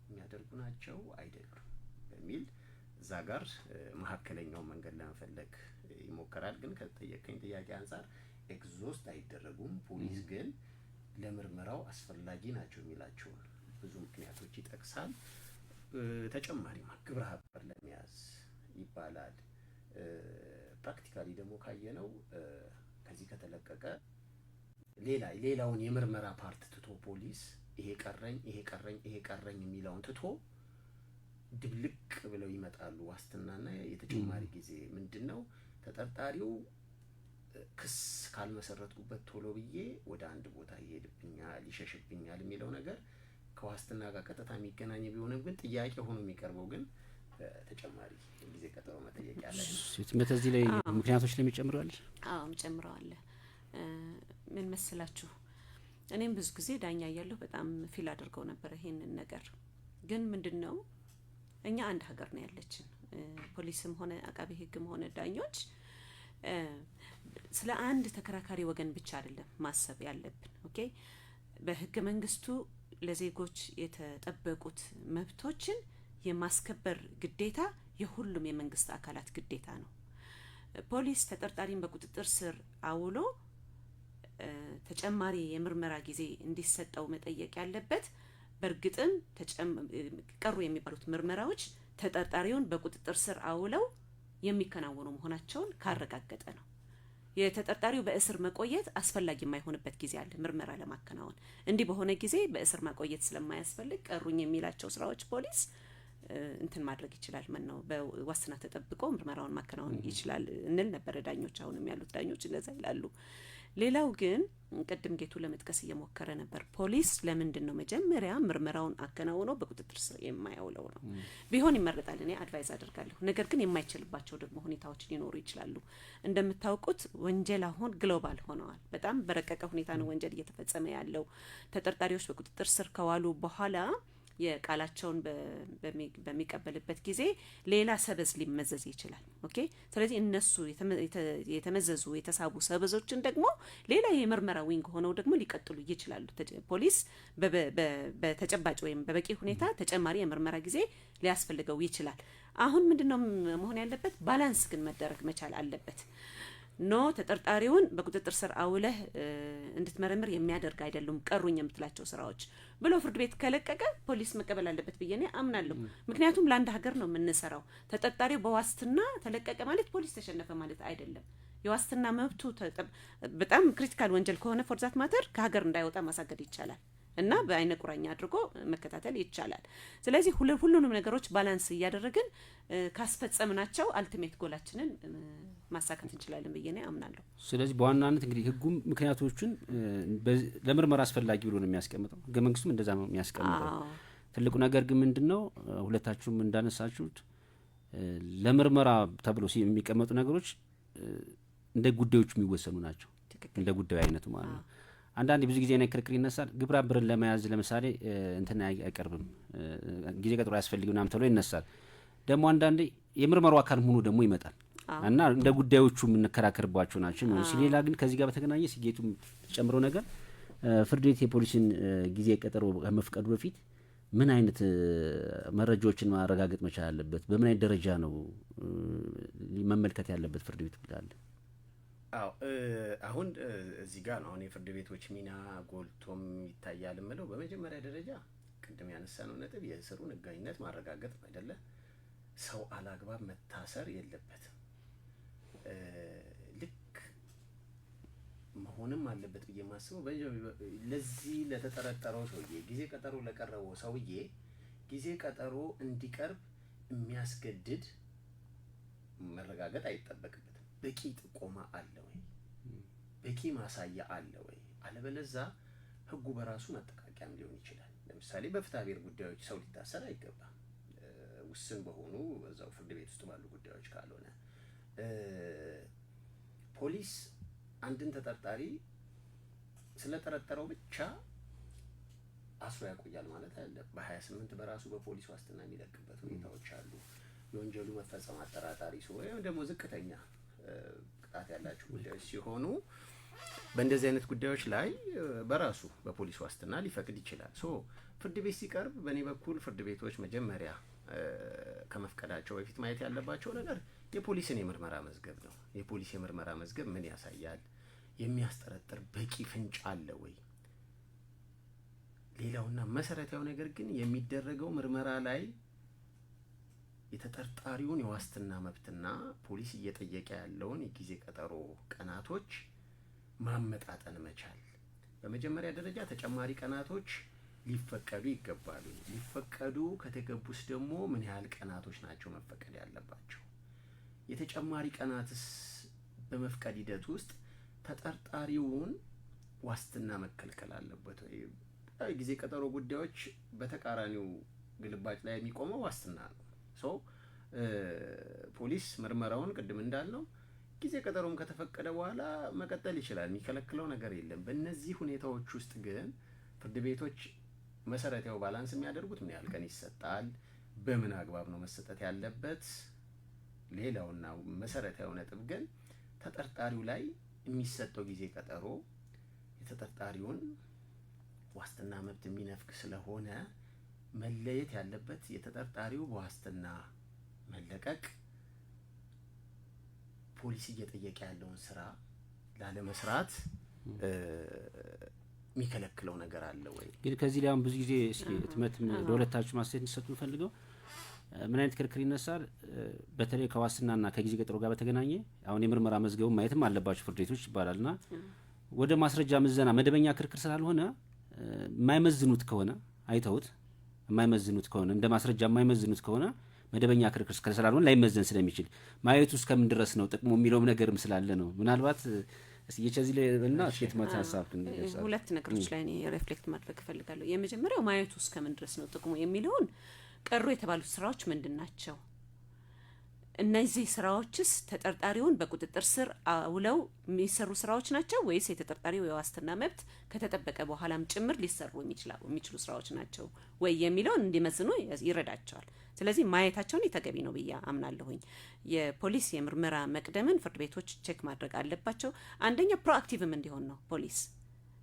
የሚያደርጉ ናቸው አይደሉም በሚል እዛ ጋር መሀከለኛውን መንገድ ለመፈለግ ይሞከራል። ግን ከተጠየቀኝ ጥያቄ አንጻር ኤግዞስት አይደረጉም። ፖሊስ ግን ለምርመራው አስፈላጊ ናቸው የሚላቸውን ብዙ ምክንያቶች ይጠቅሳል። ተጨማሪ ግብረ ሀበር ለመያዝ ይባላል። ፕራክቲካሊ ደግሞ ካየነው ከዚህ ከተለቀቀ ሌላውን የምርመራ ፓርት ትቶ ፖሊስ ይሄ ቀረኝ የሚለውን ትቶ ድብልቅ ብለው ይመጣሉ። ዋስትናና የተጨማሪ ጊዜ ምንድነው? ተጠርጣሪው ክስ ካልመሰረትኩበት ቶሎ ብዬ ወደ አንድ ቦታ ይሄድብኛል፣ ይሸሽብኛል የሚለው ነገር ከዋስትና ጋር ቀጥታ የሚገናኝ ቢሆንም ግን ጥያቄ ሆኖ የሚቀርበው ግን ተጨማሪ ጊዜ ቀጠሮ መጠየቅ ያለ ነው። በዚህ ላይ ምክንያቶች ለሚጨምራል? አዎ ጨምረዋል። ምን መስላችሁ? እኔም ብዙ ጊዜ ዳኛ እያለሁ በጣም ፊል አድርገው ነበር ይሄንን ነገር። ግን ምንድነው እኛ አንድ ሀገር ነው ያለችን። ፖሊስም ሆነ አቃቤ ህግም ሆነ ዳኞች ስለ አንድ ተከራካሪ ወገን ብቻ አይደለም ማሰብ ያለብን። ኦኬ፣ በህገ መንግስቱ ለዜጎች የተጠበቁት መብቶችን የማስከበር ግዴታ የሁሉም የመንግስት አካላት ግዴታ ነው። ፖሊስ ተጠርጣሪን በቁጥጥር ስር አውሎ ተጨማሪ የምርመራ ጊዜ እንዲሰጠው መጠየቅ ያለበት በእርግጥም ቀሩ የሚባሉት ምርመራዎች ተጠርጣሪውን በቁጥጥር ስር አውለው የሚከናወኑ መሆናቸውን ካረጋገጠ ነው። የተጠርጣሪው በእስር መቆየት አስፈላጊ የማይሆንበት ጊዜ አለ ምርመራ ለማከናወን። እንዲህ በሆነ ጊዜ በእስር ማቆየት ስለማያስፈልግ ቀሩኝ የሚላቸው ስራዎች ፖሊስ እንትን ማድረግ ይችላል። ምን ነው በዋስትና ተጠብቆ ምርመራውን ማከናወን ይችላል እንል ነበር ዳኞች። አሁንም ያሉት ዳኞች እንደዛ ይላሉ። ሌላው ግን ቅድም ጌቱ ለመጥቀስ እየሞከረ ነበር። ፖሊስ ለምንድን ነው መጀመሪያ ምርመራውን አከናውኖ በቁጥጥር ስር የማያውለው ነው? ቢሆን ይመረጣል፣ እኔ አድቫይዝ አደርጋለሁ። ነገር ግን የማይችልባቸው ደግሞ ሁኔታዎች ሊኖሩ ይችላሉ። እንደምታውቁት ወንጀል አሁን ግሎባል ሆነዋል። በጣም በረቀቀ ሁኔታ ነው ወንጀል እየተፈጸመ ያለው። ተጠርጣሪዎች በቁጥጥር ስር ከዋሉ በኋላ የቃላቸውን በሚቀበልበት ጊዜ ሌላ ሰበዝ ሊመዘዝ ይችላል። ኦኬ። ስለዚህ እነሱ የተመዘዙ የተሳቡ ሰበዞችን ደግሞ ሌላ የምርመራ ዊንግ ሆነው ደግሞ ሊቀጥሉ ይችላሉ። ፖሊስ በተጨባጭ ወይም በበቂ ሁኔታ ተጨማሪ የምርመራ ጊዜ ሊያስፈልገው ይችላል። አሁን ምንድነው መሆን ያለበት? ባላንስ ግን መደረግ መቻል አለበት። ኖ ተጠርጣሪውን በቁጥጥር ስር አውለህ እንድትመረምር የሚያደርግ አይደሉም ቀሩኝ የምትላቸው ስራዎች ብሎ ፍርድ ቤት ከለቀቀ ፖሊስ መቀበል አለበት ብዬ እኔ አምናለሁ። ምክንያቱም ለአንድ ሀገር ነው የምንሰራው። ተጠርጣሪው በዋስትና ተለቀቀ ማለት ፖሊስ ተሸነፈ ማለት አይደለም። የዋስትና መብቱ በጣም ክሪቲካል ወንጀል ከሆነ ፎርዛት ማተር ከሀገር እንዳይወጣ ማሳገድ ይቻላል እና በአይነ ቁራኛ አድርጎ መከታተል ይቻላል። ስለዚህ ሁሉንም ነገሮች ባላንስ እያደረግን ካስፈጸምናቸው አልቲሜት ጎላችንን ማሳካት እንችላለን ብዬ ነው አምናለሁ። ስለዚህ በዋናነት እንግዲህ ህጉም ምክንያቶቹን ለምርመራ አስፈላጊ ብሎ ነው የሚያስቀምጠው። ህገ መንግስቱም እንደዛ ነው የሚያስቀምጠው። ትልቁ ነገር ግን ምንድነው ሁለታችሁም እንዳነሳችሁት ለምርመራ ተብሎ የሚቀመጡ ነገሮች እንደ ጉዳዮቹ የሚወሰኑ ናቸው። እንደ ጉዳዩ አይነቱ ማለት ነው። አንዳንዴ ብዙ ጊዜ ነው ክርክር ይነሳል። ግብረ አበርን ለመያዝ ለምሳሌ እንትን አይቀርብም ጊዜ ቀጠሮ ያስፈልግ ምናምን ተብሎ ይነሳል። ደግሞ አንዳንዴ የምርመራው አካል ሆኖ ደግሞ ይመጣል እና እንደ ጉዳዮቹ የምንከራከርባቸው ናቸው ነው። ሌላ ግን ከዚህ ጋር በተገናኘ ሲጌቱም ጨምሮ ነገር ፍርድ ቤት የፖሊስን ጊዜ ቀጠሮ ከመፍቀዱ በፊት ምን አይነት መረጃዎችን ማረጋገጥ መቻል አለበት? በምን አይነት ደረጃ ነው መመልከት ያለበት ፍርድ ቤት ብላል? አዎ አሁን እዚህ ጋር ነው አሁን የፍርድ ቤቶች ሚና ጎልቶም ይታያል የምለው። በመጀመሪያ ደረጃ ቅድም ያነሳነው ነጥብ የእስሩን ህጋዊነት ማረጋገጥ ነው አይደለ? ሰው አላግባብ መታሰር የለበትም። ልክ መሆንም አለበት ብዬ ማስበው ለዚህ ለተጠረጠረው ሰውዬ ጊዜ ቀጠሮ ለቀረበው ሰውዬ ጊዜ ቀጠሮ እንዲቀርብ የሚያስገድድ መረጋገጥ አይጠበቅበትም። በቂ ጥቆማ አለ ወይ? በቂ ማሳያ አለ ወይ? አለበለዛ ህጉ በራሱ መጠቃቂያም ሊሆን ይችላል። ለምሳሌ በፍትሐ ብሔር ጉዳዮች ሰው ሊታሰር አይገባም። ውስን በሆኑ በዛው ፍርድ ቤት ውስጥ ባሉ ጉዳዮች ካልሆነ ፖሊስ አንድን ተጠርጣሪ ስለጠረጠረው ብቻ አስሮ ያቆያል ማለት አይደለም። በ28 በራሱ በፖሊስ ዋስትና የሚለቅበት ሁኔታዎች አሉ። የወንጀሉ መፈጸም አጠራጣሪ ወይም ደግሞ ዝቅተኛ ቅጣት ያላቸው ጉዳዮች ሲሆኑ በእንደዚህ አይነት ጉዳዮች ላይ በራሱ በፖሊስ ዋስትና ሊፈቅድ ይችላል። ፍርድ ቤት ሲቀርብ በእኔ በኩል ፍርድ ቤቶች መጀመሪያ ከመፍቀዳቸው በፊት ማየት ያለባቸው ነገር የፖሊስን የምርመራ መዝገብ ነው። የፖሊስ የምርመራ መዝገብ ምን ያሳያል? የሚያስጠረጥር በቂ ፍንጭ አለ ወይ? ሌላውና መሰረታዊ ነገር ግን የሚደረገው ምርመራ ላይ የተጠርጣሪውን የዋስትና መብትና ፖሊስ እየጠየቀ ያለውን የጊዜ ቀጠሮ ቀናቶች ማመጣጠን መቻል። በመጀመሪያ ደረጃ ተጨማሪ ቀናቶች ሊፈቀዱ ይገባሉ። ሊፈቀዱ ከተገቡስ ደግሞ ምን ያህል ቀናቶች ናቸው መፈቀድ ያለባቸው? የተጨማሪ ቀናትስ በመፍቀድ ሂደት ውስጥ ተጠርጣሪውን ዋስትና መከልከል አለበት ወይ? ጊዜ ቀጠሮ ጉዳዮች በተቃራኒው ግልባጭ ላይ የሚቆመው ዋስትና ነው። ፖሊስ ምርመራውን ቅድም እንዳልነው ጊዜ ቀጠሮም ከተፈቀደ በኋላ መቀጠል ይችላል። የሚከለክለው ነገር የለም። በእነዚህ ሁኔታዎች ውስጥ ግን ፍርድ ቤቶች መሰረታዊ ባላንስ የሚያደርጉት ምን ያህል ቀን ይሰጣል፣ በምን አግባብ ነው መሰጠት ያለበት። ሌላውና መሰረታዊ ነጥብ ግን ተጠርጣሪው ላይ የሚሰጠው ጊዜ ቀጠሮ የተጠርጣሪውን ዋስትና መብት የሚነፍቅ ስለሆነ መለየት ያለበት የተጠርጣሪው በዋስትና መለቀቅ ፖሊስ እየጠየቀ ያለውን ስራ ላለመስራት የሚከለክለው ነገር አለ ወይ? ግን ከዚህ ላይ አሁን ብዙ ጊዜ እስኪ ህትመት ለሁለታችሁ ማስተያየት እንሰጡ ፈልገው ምን አይነት ክርክር ይነሳል? በተለይ ከዋስትናና ከጊዜ ቀጠሮ ጋር በተገናኘ አሁን የምርመራ መዝገቡ ማየትም አለባቸው ፍርድ ቤቶች ይባላልና ወደ ማስረጃ ምዘና መደበኛ ክርክር ስላልሆነ የማይመዝኑት ከሆነ አይተውት የማይመዝኑት ከሆነ እንደ ማስረጃ የማይመዝኑት ከሆነ መደበኛ ክርክር ስላልሆነ ላይመዘን ስለሚችል ማየቱ እስከምን ድረስ ነው ጥቅሙ የሚለውም ነገርም ስላለ ነው። ምናልባት የቸዚ ላይ እና ስቴትመንት ሐሳብ ሁለት ነገሮች ላይ ነው ሪፍሌክት ማድረግ ፈልጋለሁ። የመጀመሪያው ማየቱ እስከምን ድረስ ነው ጥቅሙ የሚለውን ቀሩ የተባሉት ስራዎች ምንድናቸው? እነዚህ ስራዎችስ ተጠርጣሪውን በቁጥጥር ስር አውለው የሚሰሩ ስራዎች ናቸው ወይስ የተጠርጣሪው የዋስትና መብት ከተጠበቀ በኋላም ጭምር ሊሰሩ የሚችሉ ስራዎች ናቸው ወይ የሚለውን እንዲመዝኑ ይረዳቸዋል። ስለዚህ ማየታቸውን ተገቢ ነው ብዬ አምናለሁኝ። የፖሊስ የምርመራ መቅደምን ፍርድ ቤቶች ቼክ ማድረግ አለባቸው። አንደኛ ፕሮአክቲቭም እንዲሆን ነው። ፖሊስ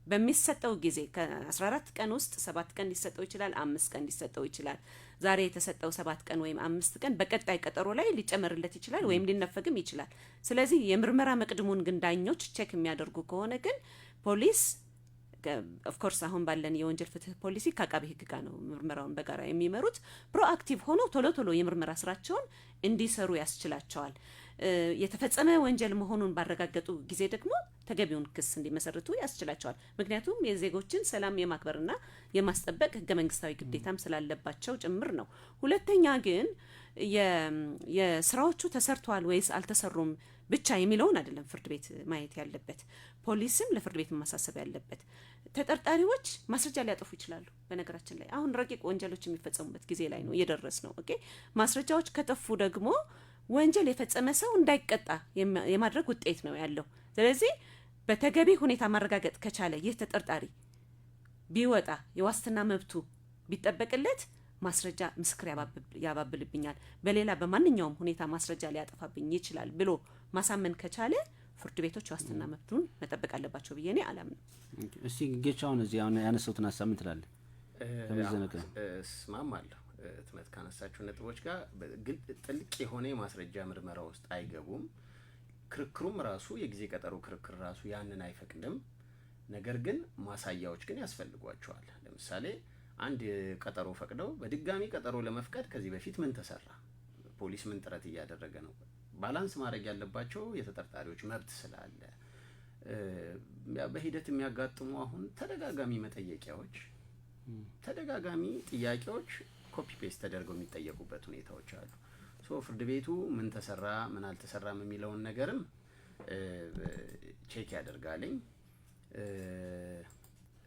በሚሰጠው ጊዜ ከ14 ቀን ውስጥ 7 ቀን ሊሰጠው ይችላል፣ 5 ቀን ሊሰጠው ይችላል። ዛሬ የተሰጠው 7 ቀን ወይም 5 ቀን በቀጣይ ቀጠሮ ላይ ሊጨመርለት ይችላል ወይም ሊነፈግም ይችላል። ስለዚህ የምርመራ መቅድሙን ግን ዳኞች ቼክ የሚያደርጉ ከሆነ ግን ፖሊስ ኦፍ ኮርስ አሁን ባለን የወንጀል ፍትህ ፖሊሲ ከአቃቤ ሕግ ጋር ነው ምርመራውን በጋራ የሚመሩት። ፕሮአክቲቭ ሆነው ቶሎ ቶሎ የምርመራ ስራቸውን እንዲሰሩ ያስችላቸዋል። የተፈጸመ ወንጀል መሆኑን ባረጋገጡ ጊዜ ደግሞ ተገቢውን ክስ እንዲመሰርቱ ያስችላቸዋል። ምክንያቱም የዜጎችን ሰላም የማክበርና የማስጠበቅ ህገ መንግስታዊ ግዴታም ስላለባቸው ጭምር ነው። ሁለተኛ ግን የስራዎቹ ተሰርተዋል ወይስ አልተሰሩም ብቻ የሚለውን አይደለም ፍርድ ቤት ማየት ያለበት። ፖሊስም ለፍርድ ቤት ማሳሰብ ያለበት ተጠርጣሪዎች ማስረጃ ሊያጠፉ ይችላሉ። በነገራችን ላይ አሁን ረቂቅ ወንጀሎች የሚፈጸሙበት ጊዜ ላይ ነው እየደረስ ነው። ኦኬ ማስረጃዎች ከጠፉ ደግሞ ወንጀል የፈጸመ ሰው እንዳይቀጣ የማድረግ ውጤት ነው ያለው። ስለዚህ በተገቢ ሁኔታ ማረጋገጥ ከቻለ ይህ ተጠርጣሪ ቢወጣ የዋስትና መብቱ ቢጠበቅለት ማስረጃ ምስክር ያባብልብኛል፣ በሌላ በማንኛውም ሁኔታ ማስረጃ ሊያጠፋብኝ ይችላል ብሎ ማሳመን ከቻለ ፍርድ ቤቶች ዋስትና መብቱን መጠበቅ አለባቸው ብዬ እኔ አላምንም። እስቲ ጌቻውን እዚህ አሁን ያነሳውትን ሀሳብ ምን ትላለህ? እስማማለሁ። ህትመት ካነሳቸው ነጥቦች ጋር ጥልቅ የሆነ የማስረጃ ምርመራ ውስጥ አይገቡም። ክርክሩም ራሱ የጊዜ ቀጠሮ ክርክር ራሱ ያንን አይፈቅድም። ነገር ግን ማሳያዎች ግን ያስፈልጓቸዋል። ለምሳሌ አንድ ቀጠሮ ፈቅደው በድጋሚ ቀጠሮ ለመፍቀድ ከዚህ በፊት ምን ተሰራ፣ ፖሊስ ምን ጥረት እያደረገ ነው፣ ባላንስ ማድረግ ያለባቸው የተጠርጣሪዎች መብት ስላለ በሂደት የሚያጋጥሙ አሁን ተደጋጋሚ መጠየቂያዎች፣ ተደጋጋሚ ጥያቄዎች ኮፒ ፔስት ተደርገው የሚጠየቁበት ሁኔታዎች አሉ። ሶ ፍርድ ቤቱ ምን ተሰራ ምን አልተሰራም የሚለውን ነገርም ቼክ ያደርጋልኝ።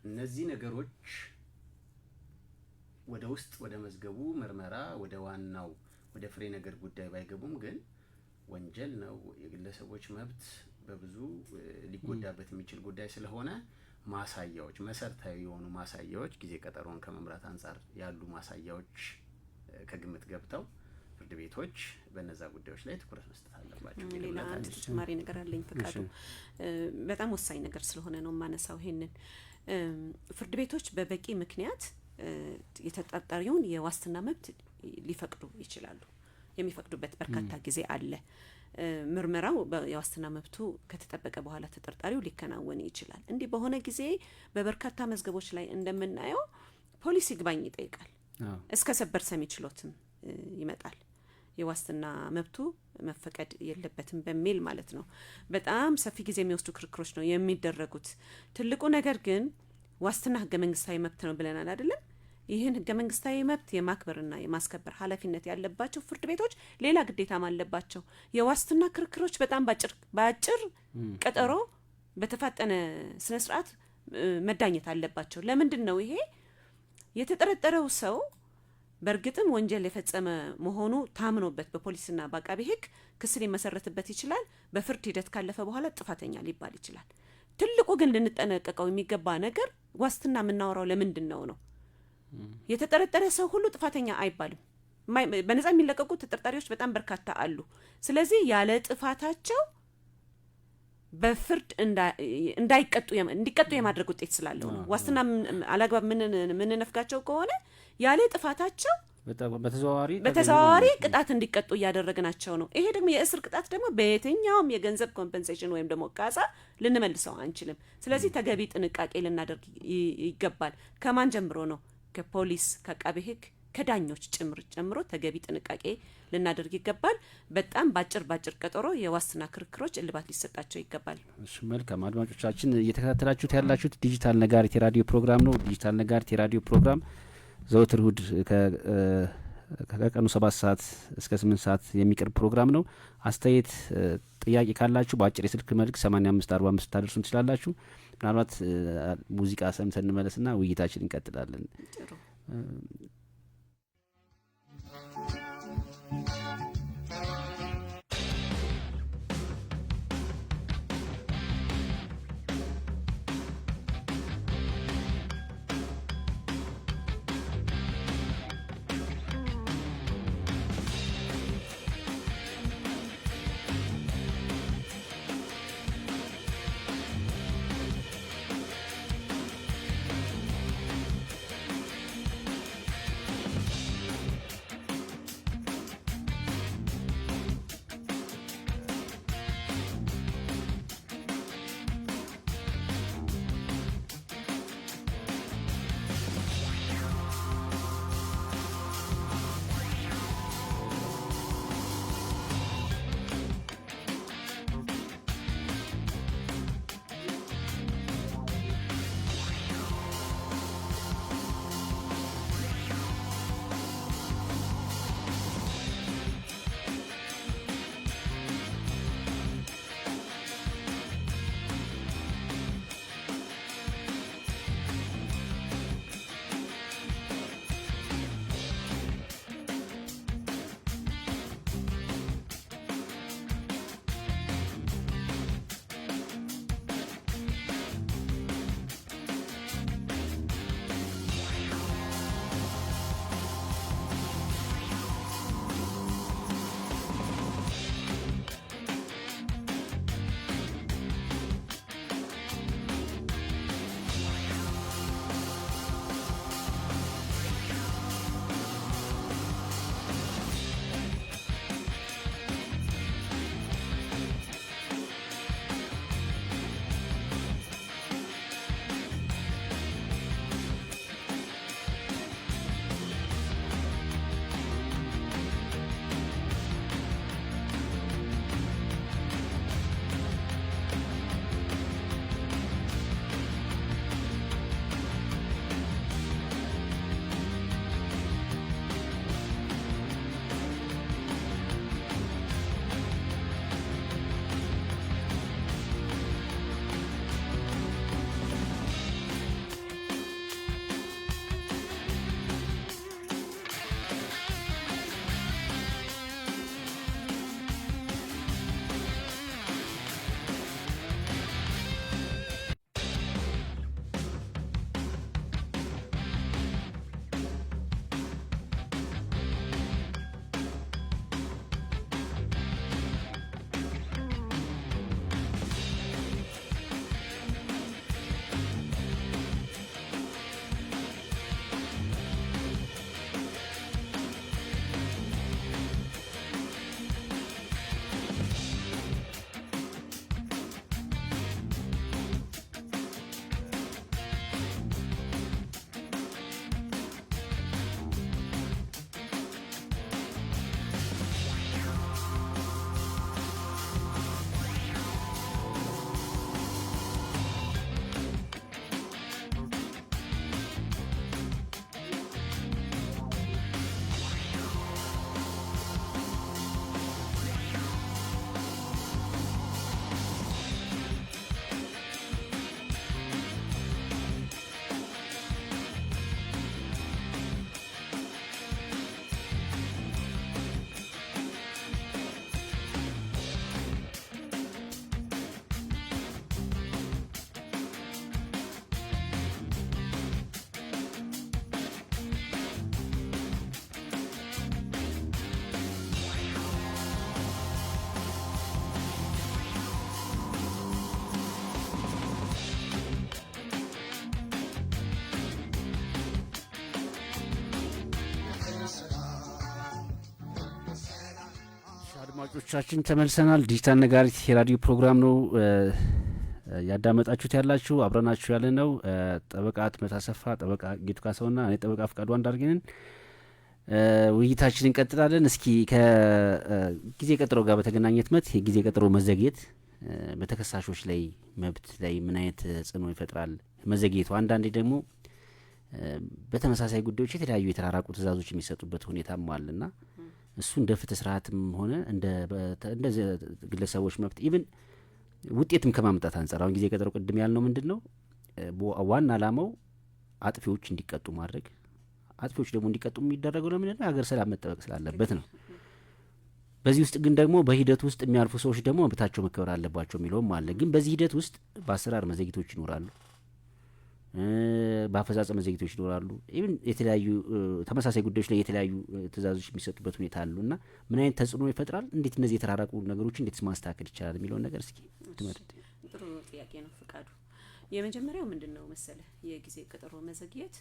እነዚህ ነገሮች ወደ ውስጥ ወደ መዝገቡ ምርመራ ወደ ዋናው ወደ ፍሬ ነገር ጉዳይ ባይገቡም ግን ወንጀል ነው፣ የግለሰቦች መብት በብዙ ሊጎዳበት የሚችል ጉዳይ ስለሆነ ማሳያዎች፣ መሰረታዊ የሆኑ ማሳያዎች፣ ጊዜ ቀጠሮን ከመምራት አንጻር ያሉ ማሳያዎች ከግምት ገብተው ፍርድ ቤቶች በእነዛ ጉዳዮች ላይ ትኩረት መስጠት አለባቸው። ሌላ አንድ ተጨማሪ ነገር አለኝ ፈቃዱ። በጣም ወሳኝ ነገር ስለሆነ ነው የማነሳው ይሄንን። ፍርድ ቤቶች በበቂ ምክንያት የተጠርጣሪውን የዋስትና መብት ሊፈቅዱ ይችላሉ። የሚፈቅዱበት በርካታ ጊዜ አለ። ምርመራው የዋስትና መብቱ ከተጠበቀ በኋላ ተጠርጣሪው ሊከናወን ይችላል። እንዲህ በሆነ ጊዜ በበርካታ መዝገቦች ላይ እንደምናየው ፖሊስ ይግባኝ ይጠይቃል። እስከ ሰበር ሰሚ ችሎትም ይመጣል። የዋስትና መብቱ መፈቀድ የለበትም በሚል ማለት ነው። በጣም ሰፊ ጊዜ የሚወስዱ ክርክሮች ነው የሚደረጉት። ትልቁ ነገር ግን ዋስትና ህገ መንግስታዊ መብት ነው ብለናል አይደለም? ይህን ህገ መንግስታዊ መብት የማክበርና የማስከበር ኃላፊነት ያለባቸው ፍርድ ቤቶች ሌላ ግዴታም አለባቸው። የዋስትና ክርክሮች በጣም ባጭር ቀጠሮ በተፋጠነ ስነ ስርዓት መዳኘት አለባቸው። ለምንድን ነው ይሄ? የተጠረጠረው ሰው በእርግጥም ወንጀል የፈጸመ መሆኑ ታምኖበት በፖሊስና በአቃቤ ህግ ክስ ሊመሰረትበት ይችላል። በፍርድ ሂደት ካለፈ በኋላ ጥፋተኛ ሊባል ይችላል። ትልቁ ግን ልንጠነቀቀው የሚገባ ነገር ዋስትና የምናወራው ለምንድን ነው? የተጠረጠረ ሰው ሁሉ ጥፋተኛ አይባልም። በነፃ የሚለቀቁ ተጠርጣሪዎች በጣም በርካታ አሉ። ስለዚህ ያለ ጥፋታቸው በፍርድ እንዲቀጡ የማድረግ ውጤት ስላለው ነው። ዋስትና አላግባብ ምንነፍጋቸው ከሆነ ያለ ጥፋታቸው በተዘዋዋሪ ቅጣት እንዲቀጡ እያደረግናቸው ነው። ይሄ ደግሞ የእስር ቅጣት ደግሞ በየትኛውም የገንዘብ ኮምፐንሴሽን ወይም ደግሞ ካሳ ልንመልሰው አንችልም። ስለዚህ ተገቢ ጥንቃቄ ልናደርግ ይገባል። ከማን ጀምሮ ነው? ከፖሊስ፣ ከአቃቤ ሕግ፣ ከዳኞች ጨምሮ ተገቢ ጥንቃቄ ልናደርግ ይገባል። በጣም ባጭር ቀጠሮ የዋስትና ክርክሮች እልባት ሊሰጣቸው ይገባል። እሺ መልካም አድማጮቻችን እየተከታተላችሁት ያላችሁት ዲጂታል ነጋሪት የራዲዮ ፕሮግራም ነው። ዲጂታል ነጋሪት የራዲዮ ፕሮግራም ዘወትር እሁድ ከቀኑ 7 ሰዓት እስከ 8 ሰዓት የሚቀርብ ፕሮግራም ነው። አስተያየት ጥያቄ ካላችሁ በአጭር የስልክ መልክ 8545 ታደርሱን ትችላላችሁ። ምናልባት ሙዚቃ ሰምተን እንመለስና ውይይታችን እንቀጥላለን። አድማጮቻችን ተመልሰናል። ዲጂታል ነጋሪት የራዲዮ ፕሮግራም ነው ያዳመጣችሁት ያላችሁ። አብረናችሁ ያለ ነው ጠበቃ አትመት አሰፋ፣ ጠበቃ ጌቱ ካሳውና እኔ ጠበቃ ፍቃዱ አንዳርጌንን። ውይይታችን እንቀጥላለን። እስኪ ከጊዜ ቀጠሮ ጋር በተገናኘ ህትመት የጊዜ ቀጠሮ መዘግየት በተከሳሾች ላይ መብት ላይ ምን አይነት ጽዕኖ ይፈጥራል? መዘግየቱ አንዳንዴ ደግሞ በተመሳሳይ ጉዳዮች የተለያዩ የተራራቁ ትእዛዞች የሚሰጡበት ሁኔታም አለና እሱ እንደ ፍትህ ስርዓትም ሆነ እንደ ግለሰቦች መብት ኢቭን ውጤትም ከማምጣት አንጻር አሁን ጊዜ ቀጠሮ ቅድም ያልነው ምንድን ነው ዋና አላማው አጥፊዎች እንዲቀጡ ማድረግ። አጥፊዎች ደግሞ እንዲቀጡ የሚደረገው ለምንድን ነው? ሀገር ሰላም መጠበቅ ስላለበት ነው። በዚህ ውስጥ ግን ደግሞ በሂደት ውስጥ የሚያልፉ ሰዎች ደግሞ መብታቸው መከበር አለባቸው የሚለውም አለ። ግን በዚህ ሂደት ውስጥ በአሰራር መዘግየቶች ይኖራሉ፣ በአፈጻጸም መዘግየቶች ይኖራሉ። ኢቭን የተለያዩ ተመሳሳይ ጉዳዮች ላይ የተለያዩ ትእዛዞች የሚሰጡበት ሁኔታ አሉ እና ምን አይነት ተጽዕኖ ይፈጥራል? እንዴት እነዚህ የተራራቁ ነገሮች እንዴት ማስተካከል ይቻላል የሚለውን ነገር እስኪ ትመርጥ። ጥሩ ጥያቄ ነው ፍቃዱ። የመጀመሪያው ምንድን ነው መሰለህ የጊዜ ቀጠሮ መዘግየት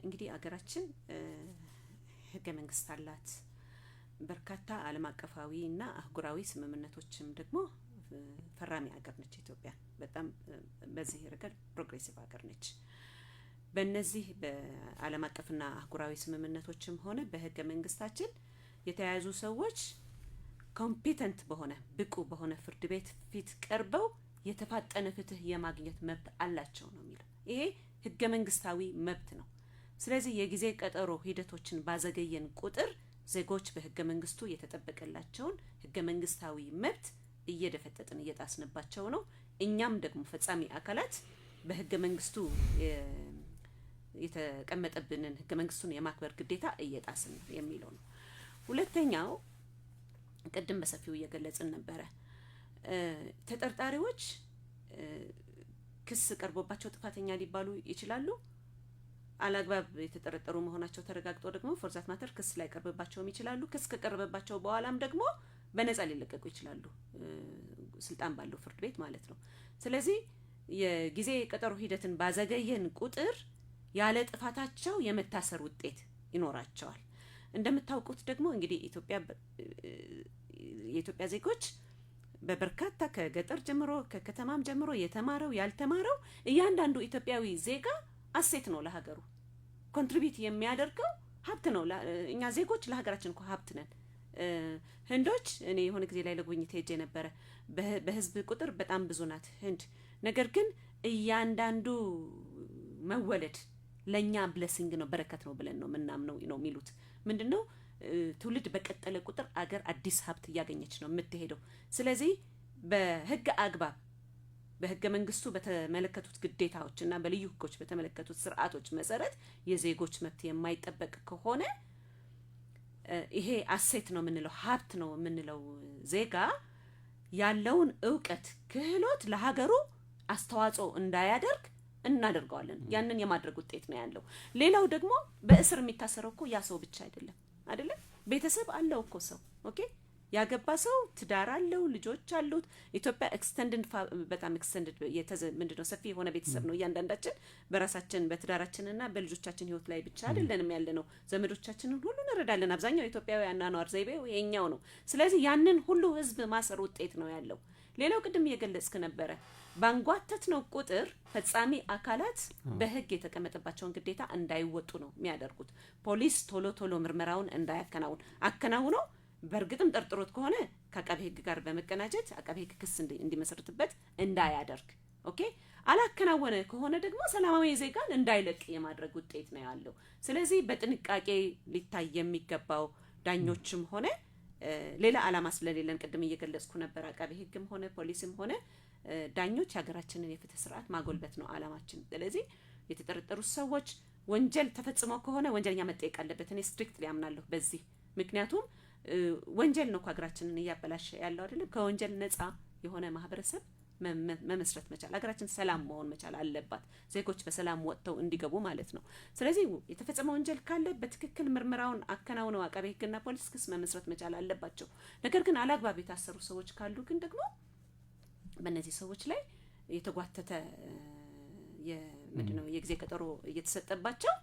እንግዲህ አገራችን ህገ መንግስት አላት። በርካታ ዓለም አቀፋዊ እና አህጉራዊ ስምምነቶችም ደግሞ ፈራሚ ሀገር ነች ኢትዮጵያ። በጣም በዚህ ረገድ ፕሮግሬሲቭ ሀገር ነች። በእነዚህ በዓለም አቀፍና አህጉራዊ ስምምነቶችም ሆነ በህገ መንግስታችን የተያያዙ ሰዎች ኮምፒተንት በሆነ ብቁ በሆነ ፍርድ ቤት ፊት ቀርበው የተፋጠነ ፍትህ የማግኘት መብት አላቸው ነው የሚለው። ይሄ ህገ መንግስታዊ መብት ነው። ስለዚህ የጊዜ ቀጠሮ ሂደቶችን ባዘገየን ቁጥር ዜጎች በህገ መንግስቱ የተጠበቀላቸውን ህገ መንግስታዊ መብት እየደፈጠጥን እየጣስንባቸው ነው። እኛም ደግሞ ፈጻሚ አካላት በህገ መንግስቱ የተቀመጠብንን ህገ መንግስቱን የማክበር ግዴታ እየጣስን የሚለው ነው። ሁለተኛው ቅድም በሰፊው እየገለጽን ነበረ። ተጠርጣሪዎች ክስ ቀርቦባቸው ጥፋተኛ ሊባሉ ይችላሉ። አላግባብ የተጠረጠሩ መሆናቸው ተረጋግጦ ደግሞ ፎርዛት ማተር ክስ ላይ ቀርበባቸውም ይችላሉ። ክስ ከቀረበባቸው በኋላም ደግሞ በነጻ ሊለቀቁ ይችላሉ፣ ስልጣን ባለው ፍርድ ቤት ማለት ነው። ስለዚህ የጊዜ ቀጠሮ ሂደትን ባዘገየን ቁጥር ያለ ጥፋታቸው የመታሰር ውጤት ይኖራቸዋል። እንደምታውቁት ደግሞ እንግዲህ የኢትዮጵያ ዜጎች በበርካታ ከገጠር ጀምሮ ከከተማም ጀምሮ የተማረው ያልተማረው እያንዳንዱ ኢትዮጵያዊ ዜጋ አሴት ነው፣ ለሀገሩ ኮንትሪቢዩት የሚያደርገው ሀብት ነው። እኛ ዜጎች ለሀገራችን እኮ ሀብት ነን። ህንዶች እኔ የሆነ ጊዜ ላይ ለጉብኝት ሄጄ ነበረ። በህዝብ ቁጥር በጣም ብዙ ናት ህንድ። ነገር ግን እያንዳንዱ መወለድ ለኛ ብለሲንግ ነው፣ በረከት ነው ብለን ነው ምናምነው ነው የሚሉት። ምንድነው ትውልድ በቀጠለ ቁጥር አገር አዲስ ሀብት እያገኘች ነው የምትሄደው። ስለዚህ በህግ አግባብ በህገ መንግስቱ በተመለከቱት ግዴታዎች እና በልዩ ህጎች በተመለከቱት ስርዓቶች መሰረት የዜጎች መብት የማይጠበቅ ከሆነ ይሄ አሴት ነው የምንለው ሀብት ነው የምንለው ዜጋ ያለውን እውቀት ክህሎት ለሀገሩ አስተዋጽኦ እንዳያደርግ እናደርገዋለን። ያንን የማድረግ ውጤት ነው ያለው። ሌላው ደግሞ በእስር የሚታሰረው እኮ ያ ሰው ብቻ አይደለም ቤተሰብ አለው እኮ ሰው። ኦኬ ያገባ ሰው ትዳር አለው፣ ልጆች አሉት። ኢትዮጵያ በጣም ኤክስተንድድ ምንድነው ሰፊ የሆነ ቤተሰብ ነው። እያንዳንዳችን በራሳችን በትዳራችንና በልጆቻችን ህይወት ላይ ብቻ አይደለንም ያለነው፣ ዘመዶቻችንን ሁሉ እንረዳለን። አብዛኛው ኢትዮጵያዊ አኗኗር ዘይቤው ይሄኛው ነው። ስለዚህ ያንን ሁሉ ህዝብ ማሰር ውጤት ነው ያለው። ሌላው ቅድም እየገለጽክ ነበረ፣ ባንጓተት ነው ቁጥር ፈጻሚ አካላት በህግ የተቀመጠባቸውን ግዴታ እንዳይወጡ ነው የሚያደርጉት። ፖሊስ ቶሎ ምርመራውን እንዳያከናውነው በእርግጥም ጠርጥሮት ከሆነ ከአቃቤ ህግ ጋር በመቀናጀት አቃቤ ህግ ክስ እንዲመሰርትበት እንዳያደርግ፣ ኦኬ አላከናወነ ከሆነ ደግሞ ሰላማዊ ዜጋን እንዳይለቅ የማድረግ ውጤት ነው ያለው። ስለዚህ በጥንቃቄ ሊታይ የሚገባው ዳኞችም ሆነ ሌላ አላማ ስለሌለን ቅድም እየገለጽኩ ነበር፣ አቃቤ ህግም ሆነ ፖሊስም ሆነ ዳኞች ሀገራችንን የፍትህ ስርዓት ማጎልበት ነው አላማችን። ስለዚህ የተጠረጠሩት ሰዎች ወንጀል ተፈጽመው ከሆነ ወንጀለኛ መጠየቅ አለበት። እኔ ስትሪክትሊ አምናለሁ በዚህ። ምክንያቱም ወንጀል ነው ሀገራችንን እያበላሸ ያለው አይደለም። ከወንጀል ነፃ የሆነ ማህበረሰብ መመስረት መቻል፣ ሀገራችን ሰላም መሆን መቻል አለባት፣ ዜጎች በሰላም ወጥተው እንዲገቡ ማለት ነው። ስለዚህ የተፈጸመ ወንጀል ካለ በትክክል ምርመራውን አከናውነው አቃቤ ህግና ፖሊስ ክስ መመስረት መቻል አለባቸው። ነገር ግን አላግባብ የታሰሩ ሰዎች ካሉ ግን ደግሞ በእነዚህ ሰዎች ላይ የተጓተተ ምንድነው የጊዜ ቀጠሮ እየተሰጠባቸው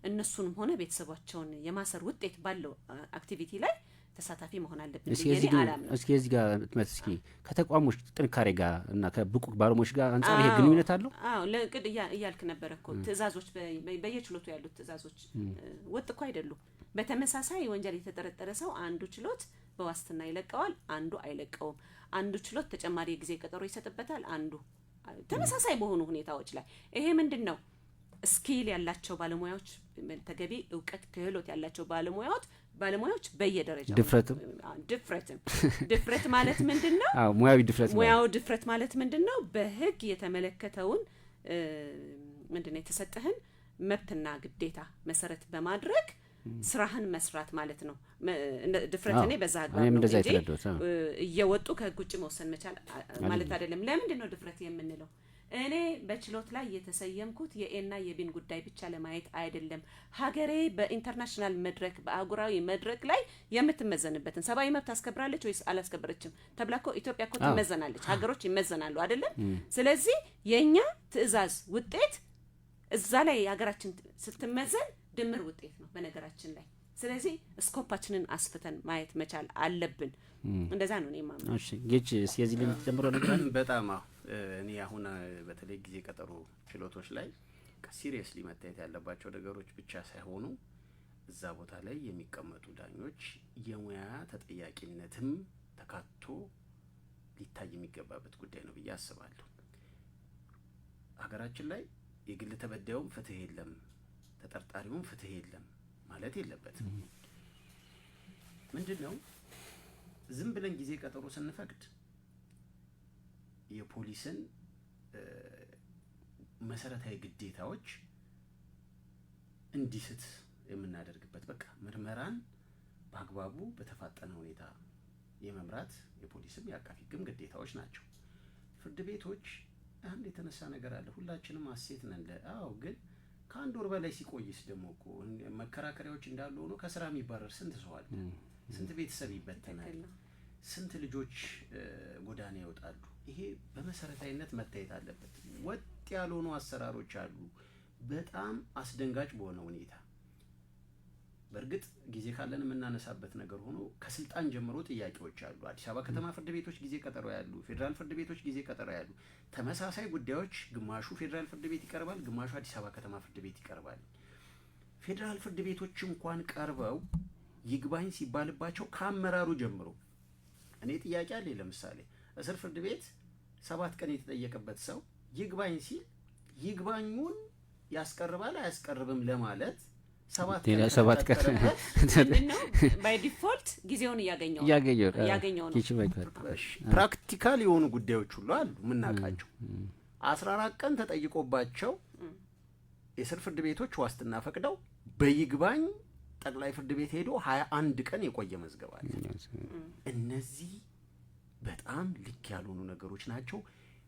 እነሱንም ሆነ ቤተሰባቸውን የማሰር ውጤት ባለው አክቲቪቲ ላይ ተሳታፊ መሆን አለብን ብዬ አላምንም። እስኪ እዚህ ጋር እስኪ ከተቋሞች ጥንካሬ ጋር እና ከብቁ ባለሙያዎች ጋር አንጻር ይሄ ግንኙነት አለው? አዎ ለቅድ እያልክ ነበር እኮ ትእዛዞች በየችሎቱ ያሉት ትእዛዞች ወጥ እኮ አይደሉም። በተመሳሳይ ወንጀል የተጠረጠረ ሰው አንዱ ችሎት በዋስትና ይለቀዋል፣ አንዱ አይለቀውም። አንዱ ችሎት ተጨማሪ ጊዜ ቀጠሮ ይሰጥበታል፣ አንዱ ተመሳሳይ በሆኑ ሁኔታዎች ላይ ይሄ ምንድነው ስኪል ያላቸው ባለሙያዎች ተገቢ እውቀት ክህሎት ያላቸው ባለሙያዎች በየደረጃው ድፍረት ማለት ምንድነው? አዎ ሙያዊ ድፍረት ማለት ምንድነው? በህግ የተመለከተውን ምንድነው የተሰጠህን መብትና ግዴታ መሰረት በማድረግ ስራህን መስራት ማለት ነው። ድፍረት እኔ በዛ አግባብ ነው እንጂ እየወጡ ከህግ ውጭ መወሰን መቻል ማለት አይደለም። ለምንድን ነው ድፍረት የምንለው? እኔ በችሎት ላይ የተሰየምኩት የኤና የቢን ጉዳይ ብቻ ለማየት አይደለም። ሀገሬ በኢንተርናሽናል መድረክ በአህጉራዊ መድረክ ላይ የምትመዘንበትን ሰብአዊ መብት አስከብራለች ወይስ አላስከበረችም ተብላ እኮ ኢትዮጵያ እኮ ትመዘናለች። ሀገሮች ይመዘናሉ አይደለም? ስለዚህ የኛ ትዕዛዝ ውጤት እዛ ላይ ሀገራችን ስትመዘን ድምር ውጤት ነው በነገራችን ላይ። ስለዚህ ስኮፓችንን አስፍተን ማየት መቻል አለብን። እንደዛ ነው እኔ ማምነው። እሺ ጌች ስለዚህ ለምትጀምረው ነገር አለ? በጣም እኔ አሁን በተለይ ጊዜ ቀጠሮ ችሎቶች ላይ ሲሪየስሊ መታየት ያለባቸው ነገሮች ብቻ ሳይሆኑ እዛ ቦታ ላይ የሚቀመጡ ዳኞች የሙያ ተጠያቂነትም ተካቶ ሊታይ የሚገባበት ጉዳይ ነው ብዬ አስባለሁ። ሀገራችን ላይ የግል ተበዳዩም ፍትህ የለም፣ ተጠርጣሪውም ፍትህ የለም ማለት የለበትም። ምንድነው ዝም ብለን ጊዜ ቀጠሮ ስንፈቅድ የፖሊስን መሰረታዊ ግዴታዎች እንዲስት የምናደርግበት በቃ ምርመራን በአግባቡ በተፋጠነ ሁኔታ የመምራት የፖሊስም የአቃፊ ህግም ግዴታዎች ናቸው። ፍርድ ቤቶች አንድ የተነሳ ነገር አለ። ሁላችንም አሴት ነን አዎ፣ ግን ከአንድ ወር በላይ ሲቆይስ ደግሞ እኮ መከራከሪያዎች እንዳሉ ሆኖ ከስራ የሚባረር ስንት ሰው አለ፣ ስንት ቤተሰብ ይበተናል፣ ስንት ልጆች ጎዳና ይወጣሉ። ይሄ በመሰረታዊነት መታየት አለበት። ወጥ ያልሆኑ አሰራሮች አሉ በጣም አስደንጋጭ በሆነ ሁኔታ። በእርግጥ ጊዜ ካለን የምናነሳበት ነገር ሆኖ ከስልጣን ጀምሮ ጥያቄዎች አሉ። አዲስ አበባ ከተማ ፍርድ ቤቶች ጊዜ ቀጠሮ ያሉ፣ ፌደራል ፍርድ ቤቶች ጊዜ ቀጠሮ ያሉ፣ ተመሳሳይ ጉዳዮች ግማሹ ፌደራል ፍርድ ቤት ይቀርባል፣ ግማሹ አዲስ አበባ ከተማ ፍርድ ቤት ይቀርባል። ፌደራል ፍርድ ቤቶች እንኳን ቀርበው ይግባኝ ሲባልባቸው ከአመራሩ ጀምሮ እኔ ጥያቄ አለ። ለምሳሌ እስር ፍርድ ቤት 7 ቀን የተጠየቀበት ሰው ይግባኝ ሲል ይግባኙን ያስቀርባል አያስቀርብም ለማለት 7 ቀን ምንድነው ባይ ዲፎልት ጊዜውን ያገኘው ነው። ፕራክቲካል የሆኑ ጉዳዮች ሁሉ አሉ ምናቃቸው። 14 ቀን ተጠይቆባቸው የስር ፍርድ ቤቶች ዋስትና ፈቅደው በይግባኝ ጠቅላይ ፍርድ ቤት ሄዶ 21 ቀን የቆየ መዝገብ አለ። እነዚህ በጣም ልክ ያልሆኑ ነገሮች ናቸው።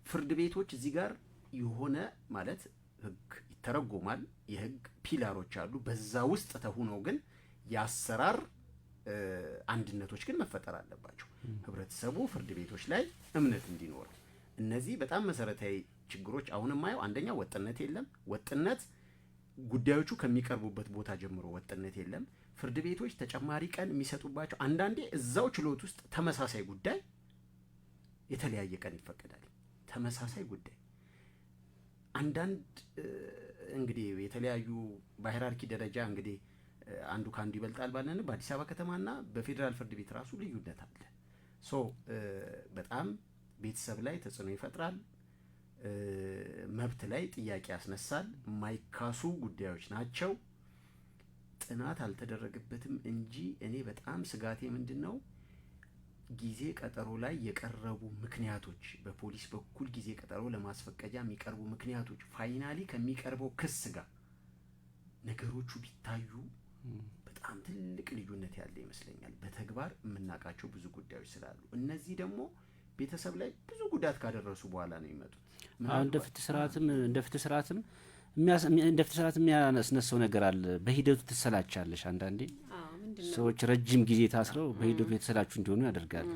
ፍርድ ቤቶች እዚህ ጋር የሆነ ማለት ህግ ይተረጎማል፣ የህግ ፒላሮች አሉ። በዛ ውስጥ ተሆነው ግን የአሰራር አንድነቶች ግን መፈጠር አለባቸው። ህብረተሰቡ ፍርድ ቤቶች ላይ እምነት እንዲኖረው። እነዚህ በጣም መሰረታዊ ችግሮች አሁንም ማየው አንደኛ ወጥነት የለም። ወጥነት ጉዳዮቹ ከሚቀርቡበት ቦታ ጀምሮ ወጥነት የለም። ፍርድ ቤቶች ተጨማሪ ቀን የሚሰጡባቸው አንዳንዴ እዛው ችሎት ውስጥ ተመሳሳይ ጉዳይ የተለያየ ቀን ይፈቀዳል። ተመሳሳይ ጉዳይ አንዳንድ እንግዲህ የተለያዩ በሃይራርኪ ደረጃ እንግዲህ አንዱ ካንዱ ይበልጣል ባለን በአዲስ አበባ ከተማና በፌደራል ፍርድ ቤት ራሱ ልዩነት አለ። በጣም ቤተሰብ ላይ ተጽዕኖ ይፈጥራል፣ መብት ላይ ጥያቄ ያስነሳል። የማይካሱ ጉዳዮች ናቸው። ጥናት አልተደረገበትም እንጂ እኔ በጣም ስጋቴ ምንድነው ጊዜ ቀጠሮ ላይ የቀረቡ ምክንያቶች በፖሊስ በኩል ጊዜ ቀጠሮ ለማስፈቀጃ የሚቀርቡ ምክንያቶች ፋይናሊ ከሚቀርበው ክስ ጋር ነገሮቹ ቢታዩ በጣም ትልቅ ልዩነት ያለ ይመስለኛል። በተግባር የምናውቃቸው ብዙ ጉዳዮች ስላሉ እነዚህ ደግሞ ቤተሰብ ላይ ብዙ ጉዳት ካደረሱ በኋላ ነው የሚመጡት። እንደ ፍትህ ስርዓትም የሚያስነሳው ነገር አለ። በሂደቱ ትሰላቻለሽ። አንዳንዴ ሰዎች ረጅም ጊዜ ታስረው በሂደቱ የተሰላቹ እንዲሆኑ ያደርጋል።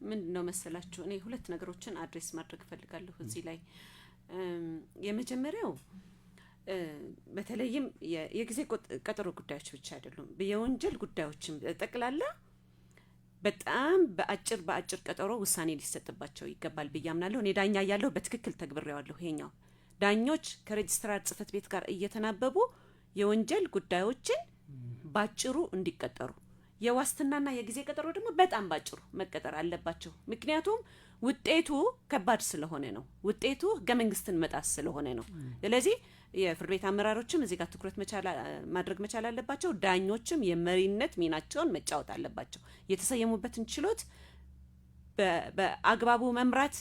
ምንድነው መሰላችሁ እኔ ሁለት ነገሮችን አድሬስ ማድረግ ፈልጋለሁ እዚህ ላይ። የመጀመሪያው በተለይም የጊዜ ቀጠሮ ጉዳዮች ብቻ አይደሉም፣ የወንጀል ጉዳዮችም ጠቅላላ በጣም በአጭር ቀጠሮ ውሳኔ ሊሰጥባቸው ይገባል ብዬ አምናለሁ። እኔ ዳኛ ያለው በትክክል ተግብሬዋለሁ። ይሄኛው ዳኞች ከሬጅስትራር ጽህፈት ቤት ጋር እየተናበቡ የወንጀል ጉዳዮችን ባጭሩ እንዲቀጠሩ፣ የዋስትናና የጊዜ ቀጠሮ ደግሞ በጣም ባጭሩ መቀጠር አለባቸው። ምክንያቱም ውጤቱ ከባድ ስለሆነ ነው። ውጤቱ ህገ መንግስትን መጣስ ስለሆነ ነው። ስለዚህ የፍርድ ቤት አመራሮችም እዚህ ጋር ትኩረት ማድረግ መቻል አለባቸው። ዳኞችም የመሪነት ሚናቸውን መጫወት አለባቸው። የተሰየሙበትን ችሎት በአግባቡ መምራት፣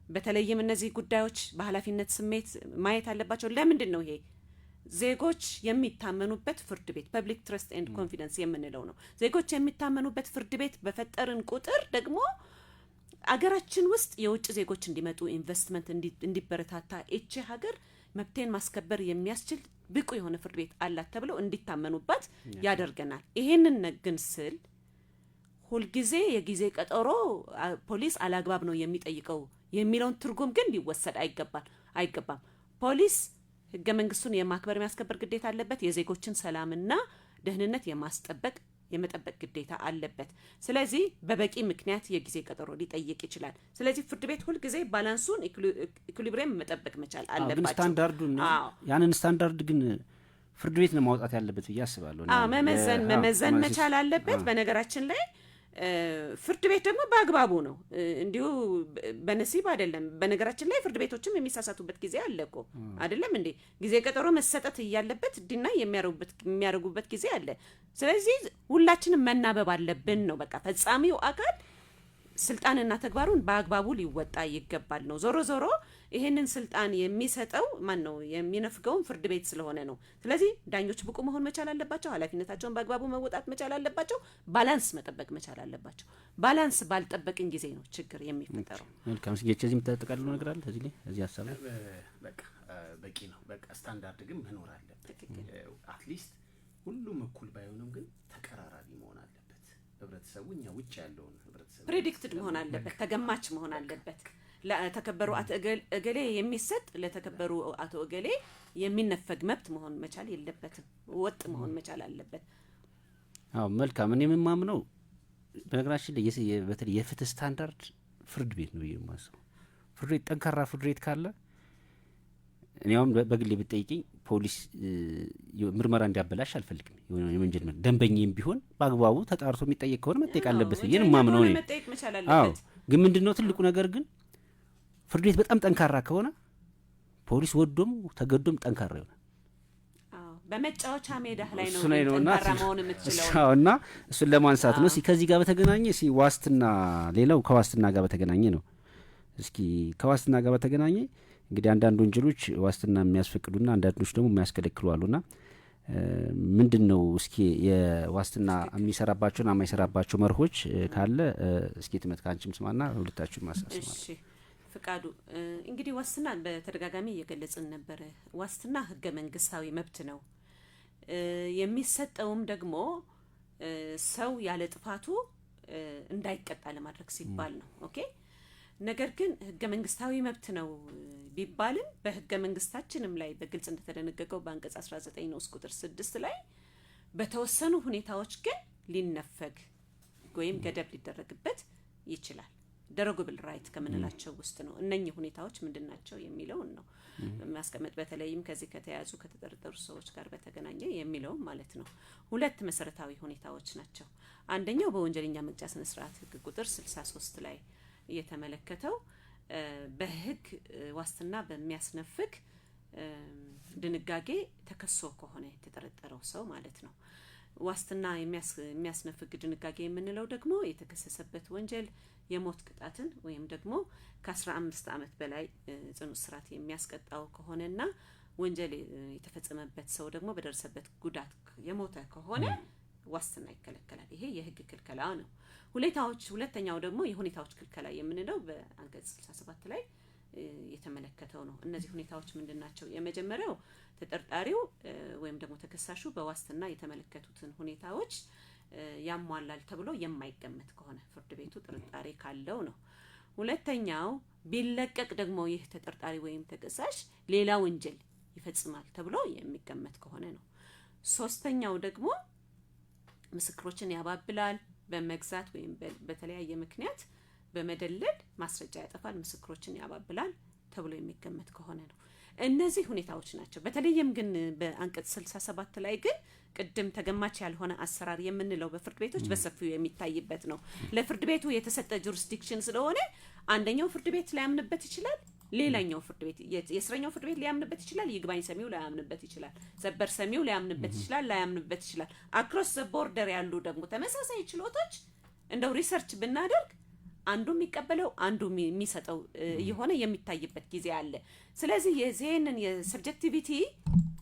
በተለይም እነዚህ ጉዳዮች በኃላፊነት ስሜት ማየት አለባቸው። ለምንድን ነው ይሄ ዜጎች የሚታመኑበት ፍርድ ቤት ፐብሊክ ትረስት ኤንድ ኮንፊደንስ የምንለው ነው። ዜጎች የሚታመኑበት ፍርድ ቤት በፈጠርን ቁጥር ደግሞ አገራችን ውስጥ የውጭ ዜጎች እንዲመጡ ኢንቨስትመንት እንዲበረታታ እቺ ሀገር መብቴን ማስከበር የሚያስችል ብቁ የሆነ ፍርድ ቤት አላት ተብለው እንዲታመኑባት ያደርገናል። ይሄንን ግን ስል ሁልጊዜ የጊዜ ቀጠሮ ፖሊስ አላግባብ ነው የሚጠይቀው የሚለውን ትርጉም ግን ሊወሰድ አይገባም። ፖሊስ ህገ መንግስቱን የማክበር የሚያስከበር ግዴታ አለበት። የዜጎችን ሰላምና ደህንነት የመጠበቅ ግዴታ አለበት። ስለዚህ በበቂ ምክንያት የጊዜ ቀጠሮ ሊጠይቅ ይችላል። ስለዚህ ፍርድ ቤት ሁልጊዜ ባላንሱን ኢኩሊብሪየም መጠበቅ መቻል አለባቸው። ግን ስታንዳርዱን ያንን ስታንዳርድ ግን ፍርድ ቤት ነው ማውጣት ያለበት ብዬ አስባለሁ። መመዘን መቻል አለበት። በነገራችን ላይ ፍርድ ቤት ደግሞ በአግባቡ ነው፣ እንዲሁ በነሲብ አይደለም። በነገራችን ላይ ፍርድ ቤቶችም የሚሳሳቱበት ጊዜ አለ እኮ አይደለም እንዴ? ጊዜ ቀጠሮ መሰጠት እያለበት ዲና የሚያደርጉበት ጊዜ አለ። ስለዚህ ሁላችንም መናበብ አለብን ነው በቃ። ፈጻሚው አካል ስልጣንና ተግባሩን በአግባቡ ሊወጣ ይገባል ነው። ዞሮ ዞሮ ይሄንን ስልጣን የሚሰጠው ማን ነው? የሚነፍገውም ፍርድ ቤት ስለሆነ ነው። ስለዚህ ዳኞች ብቁ መሆን መቻል አለባቸው። ኃላፊነታቸውን በአግባቡ መወጣት መቻል አለባቸው። ባላንስ መጠበቅ መቻል አለባቸው። ባላንስ ባልጠበቅን ጊዜ ነው ችግር የሚፈጠረው። መልካም ስጌች እዚህ የምታጠቃልለው ነገር አለ እዚህ ላይ እዚህ ሀሳብ ላይ በቃ በቂ ነው። በቃ ስታንዳርድ ግን መኖር አለበት። አትሊስት ሁሉም እኩል ባይሆንም ግን ተቀራራቢ መሆን አለበት። ህብረተሰቡ እኛ ውጭ ያለውን ህብረተሰብ ፕሬዲክትድ መሆን አለበት፣ ተገማች መሆን አለበት። ለተከበሩ አቶ እገሌ የሚሰጥ ለተከበሩ አቶ እገሌ የሚነፈግ መብት መሆን መቻል የለበትም። ወጥ መሆን መቻል አለበት። አዎ መልካም። እኔ የምማምነው በነገራችን ላይ በተለይ የፍትህ ስታንዳርድ ፍርድ ቤት ነው የማስበው። ፍርድ ቤት ጠንካራ ፍርድ ቤት ካለ እኔ አሁን በግሌ ብትጠይቂኝ ፖሊስ ምርመራ እንዲያበላሽ አልፈልግም። የወንጀል ደንበኛም ቢሆን በአግባቡ ተጣርቶ የሚጠየቅ ከሆነ መጠየቅ አለበት ብዬ ነው የማምነው እኔ። አዎ ግን ምንድነው ትልቁ ነገር ግን ፍርድ ቤት በጣም ጠንካራ ከሆነ ፖሊስ ወዶም ተገዶም ጠንካራ ይሆናል። በመጫወቻ ሜዳ ላይ ነው ጠንካራ መሆን የምትችለው እና እሱን ለማንሳት ነው። ከዚህ ጋር በተገናኘ ዋስትና፣ ሌላው ከዋስትና ጋር በተገናኘ ነው። እስኪ ከዋስትና ጋር በተገናኘ እንግዲህ አንዳንድ ወንጀሎች ዋስትና የሚያስፈቅዱና አንዳንዶች ደግሞ የሚያስከለክሉ አሉና ምንድን ነው እስኪ የዋስትና የሚሰራባቸውና የማይሰራባቸው መርሆች ካለ እስኪ ትመት ካንቺም ስማና ሁለታችሁም ማሳሰብ። እሺ ፍቃዱ፣ እንግዲህ ዋስትና በተደጋጋሚ እየገለጽን ነበረ። ዋስትና ህገ መንግስታዊ መብት ነው። የሚሰጠውም ደግሞ ሰው ያለ ጥፋቱ እንዳይቀጣ ለማድረግ ሲባል ነው። ኦኬ። ነገር ግን ህገ መንግስታዊ መብት ነው ቢባልም በህገ መንግስታችንም ላይ በግልጽ እንደተደነገገው በአንቀጽ 19 ንዑስ ቁጥር 6 ላይ በተወሰኑ ሁኔታዎች ግን ሊነፈግ ወይም ገደብ ሊደረግበት ይችላል። ደረጉብል ራይት ከምንላቸው ውስጥ ነው። እነኚህ ሁኔታዎች ምንድናቸው የሚለውን ነው ማስቀመጥ። በተለይም ከዚህ ከተያዙ ከተጠረጠሩ ሰዎች ጋር በተገናኘ የሚለው ማለት ነው። ሁለት መሰረታዊ ሁኔታዎች ናቸው። አንደኛው በወንጀለኛ መቅጫ ስነ ስርዓት ህግ ቁጥር 63 ላይ የተመለከተው በህግ ዋስትና በሚያስነፍግ ድንጋጌ ተከሶ ከሆነ የተጠረጠረው ሰው ማለት ነው። ዋስትና የሚያስነፍግ ድንጋጌ የምንለው ደግሞ የተከሰሰበት ወንጀል የሞት ቅጣትን ወይም ደግሞ ከ15 ዓመት በላይ ጽኑ እስራት የሚያስቀጣው ከሆነና ወንጀል የተፈጸመበት ሰው ደግሞ በደረሰበት ጉዳት የሞተ ከሆነ ዋስትና ይከለከላል። ይሄ የህግ ክልከላ ነው። ሁለተኛው ደግሞ የሁኔታዎች ክልከላ የምንለው በአንቀጽ 67 ላይ የተመለከተው ነው። እነዚህ ሁኔታዎች ምንድናቸው? የመጀመሪያው ተጠርጣሪው ወይም ደግሞ ተከሳሹ በዋስትና የተመለከቱትን ሁኔታዎች ያሟላል ተብሎ የማይገመት ከሆነ ፍርድ ቤቱ ጥርጣሬ ካለው ነው። ሁለተኛው ቢለቀቅ ደግሞ ይህ ተጠርጣሪ ወይም ተከሳሽ ሌላ ወንጀል ይፈጽማል ተብሎ የሚገመት ከሆነ ነው። ሶስተኛው ደግሞ ምስክሮችን ያባብላል በመግዛት ወይም በተለያየ ምክንያት በመደለል ማስረጃ ያጠፋል፣ ምስክሮችን ያባብላል ተብሎ የሚገመት ከሆነ ነው። እነዚህ ሁኔታዎች ናቸው። በተለይም ግን በአንቀጽ 67 ላይ ግን ቅድም ተገማች ያልሆነ አሰራር የምንለው በፍርድ ቤቶች በሰፊው የሚታይበት ነው። ለፍርድ ቤቱ የተሰጠ ጁሪስዲክሽን ስለሆነ አንደኛው ፍርድ ቤት ሊያምንበት ይችላል፣ ሌላኛው ፍርድ ቤት የስረኛው ፍርድ ቤት ሊያምንበት ይችላል፣ ይግባኝ ሰሚው ሊያምንበት ይችላል፣ ሰበር ሰሚው ሊያምንበት ይችላል፣ ላያምንበት ይችላል። አክሮስ ዘ ቦርደር ያሉ ደግሞ ተመሳሳይ ችሎቶች እንደው ሪሰርች ብናደርግ አንዱ የሚቀበለው አንዱ የሚሰጠው የሆነ የሚታይበት ጊዜ አለ። ስለዚህ የዚህንን የሰብጀክቲቪቲ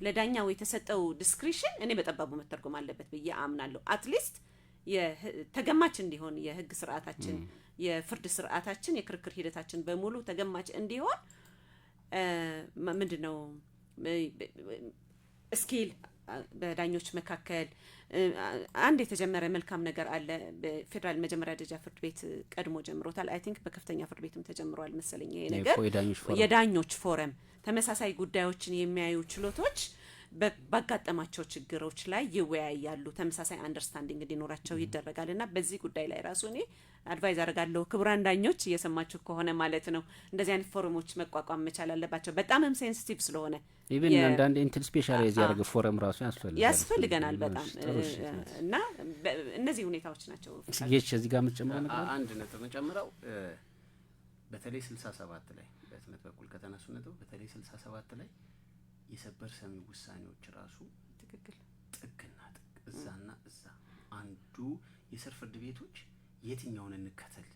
ለዳኛው የተሰጠው ዲስክሪሽን እኔ በጠባቡ መተርጎም አለበት ብዬ አምናለሁ። አትሊስት ተገማች እንዲሆን የህግ ስርዓታችን፣ የፍርድ ስርዓታችን፣ የክርክር ሂደታችን በሙሉ ተገማች እንዲሆን ምንድነው ስኪል በዳኞች መካከል አንድ የተጀመረ መልካም ነገር አለ። በፌደራል መጀመሪያ ደረጃ ፍርድ ቤት ቀድሞ ጀምሮታል። አይ ቲንክ በከፍተኛ ፍርድ ቤትም ተጀምሯል መሰለኝ ይሄ ነገር። የዳኞች ፎረም ተመሳሳይ ጉዳዮችን የሚያዩ ችሎቶች ባጋጠማቸው ችግሮች ላይ ይወያያሉ፣ ተመሳሳይ አንደርስታንዲንግ እንዲኖራቸው ይደረጋልና በዚህ ጉዳይ ላይ ራሱ እኔ አድቫይዝ አደርጋለሁ። ክቡራን ዳኞች እየሰማችሁ ከሆነ ማለት ነው እንደዚህ አይነት ፎረሞች መቋቋም መቻል አለባቸው። በጣምም ሴንሲቲቭ ስለሆነ ኢቭን አንዳንድ ኢንተል ስፔሻላይዝ ያደረገ ፎረም ራሱ ያስፈልገናል በጣም እና እነዚህ ሁኔታዎች ናቸው። ስለዚህ እዚህ ጋር መጨመር ነገር አንድ ነጥብ መጨመረው በተለይ 67 ላይ በትምህርት በኩል ከተነሱ ነጥብ በተለይ 67 ላይ የሰበር ሰሚ ውሳኔዎች ራሱ ትክክል ጥግና ጥግ እዛና እዛ አንዱ የስር ፍርድ ቤቶች የትኛውን እንከተል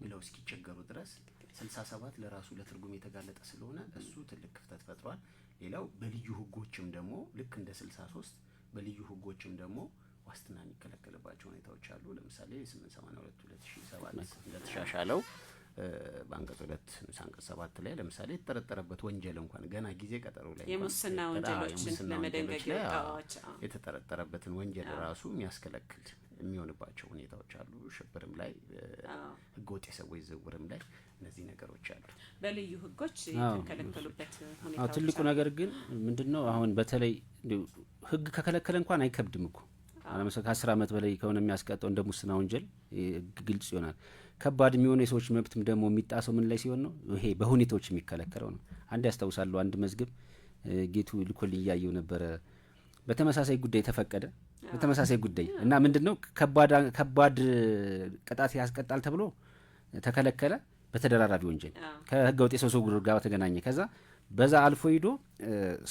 ብለው እስኪቸገሩ ድረስ 67 ለራሱ ለትርጉም የተጋለጠ ስለሆነ እሱ ትልቅ ክፍተት ፈጥሯል። ሌላው በልዩ ህጎችም ደግሞ ልክ እንደ 63 በልዩ ህጎችም ደግሞ ዋስትና የሚከለከልባቸው ሁኔታዎች አሉ። ለምሳሌ 882 2007 እንደተሻሻለው በአንቀጽ 2 ንዑስ አንቀጽ 7 ላይ ለምሳሌ የተጠረጠረበት ወንጀል እንኳን ገና ጊዜ ቀጠሮ ላይ የሙስና ወንጀሎችን ለመደንገግ ያወጣዎች የተጠረጠረበትን ወንጀል ራሱ የሚያስከለክል የሚሆንባቸው ሁኔታዎች አሉ። ሽብርም ላይ ህገወጥ የሰዎች ዝውውርም ላይ እነዚህ ነገሮች አሉ። በልዩ ህጎች የተከለከሉበት ሁኔታዎች። ትልቁ ነገር ግን ምንድነው አሁን በተለይ ህግ ከከለከለ እንኳን አይከብድም እኮ አለምሳሌ ከ10 አመት በላይ ከሆነ የሚያስቀጣው እንደ ሙስና ወንጀል ግልጽ ይሆናል። ከባድ የሚሆነው የሰዎች መብትም ደግሞ የሚጣሰው ምን ላይ ሲሆን ነው? ይሄ በሁኔታዎች የሚከለከለው ነው። አንድ ያስታውሳለሁ አንድ መዝገብ ጌቱ ልኮልኝ እያየው ነበረ። በተመሳሳይ ጉዳይ ተፈቀደ በተመሳሳይ ጉዳይ እና ምንድነው ከባድ ቅጣት ያስቀጣል ተብሎ ተከለከለ በተደራራቢ ወንጀል ከህገ ወጥ የሰው ዝውውር ጋር ተገናኘ። ከዛ በዛ አልፎ ሄዶ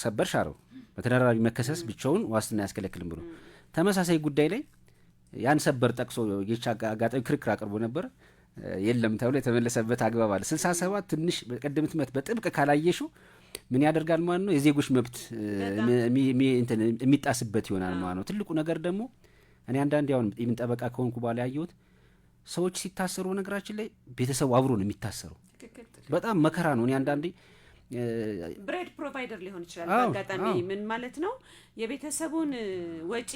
ሰበር ሻረው በተደራራቢ መከሰስ ብቻውን ዋስትና ያስከለክልም ብሎ ተመሳሳይ ጉዳይ ላይ ያን ሰበር ጠቅሶ የቻጋጋጠው ክርክር አቅርቦ ነበር። የለም ተብሎ የተመለሰበት አግባብ አለ። 67 ትንሽ በቀደምት መት በጥብቅ ካላየሽው ምን ያደርጋል ማለት ነው? የዜጎች መብት የሚጣስበት ይሆናል ማለት ነው። ትልቁ ነገር ደግሞ እኔ አንዳንዴ አሁን የምንጠበቃ ከሆንኩ በኋላ ያየሁት ሰዎች ሲታሰሩ ነገራችን ላይ ቤተሰቡ አብሮ ነው የሚታሰረው። በጣም መከራ ነው። እኔ አንዳንዴ ብሬድ ፕሮቫይደር ሊሆን ይችላል በአጋጣሚ ምን ማለት ነው የቤተሰቡን ወጪ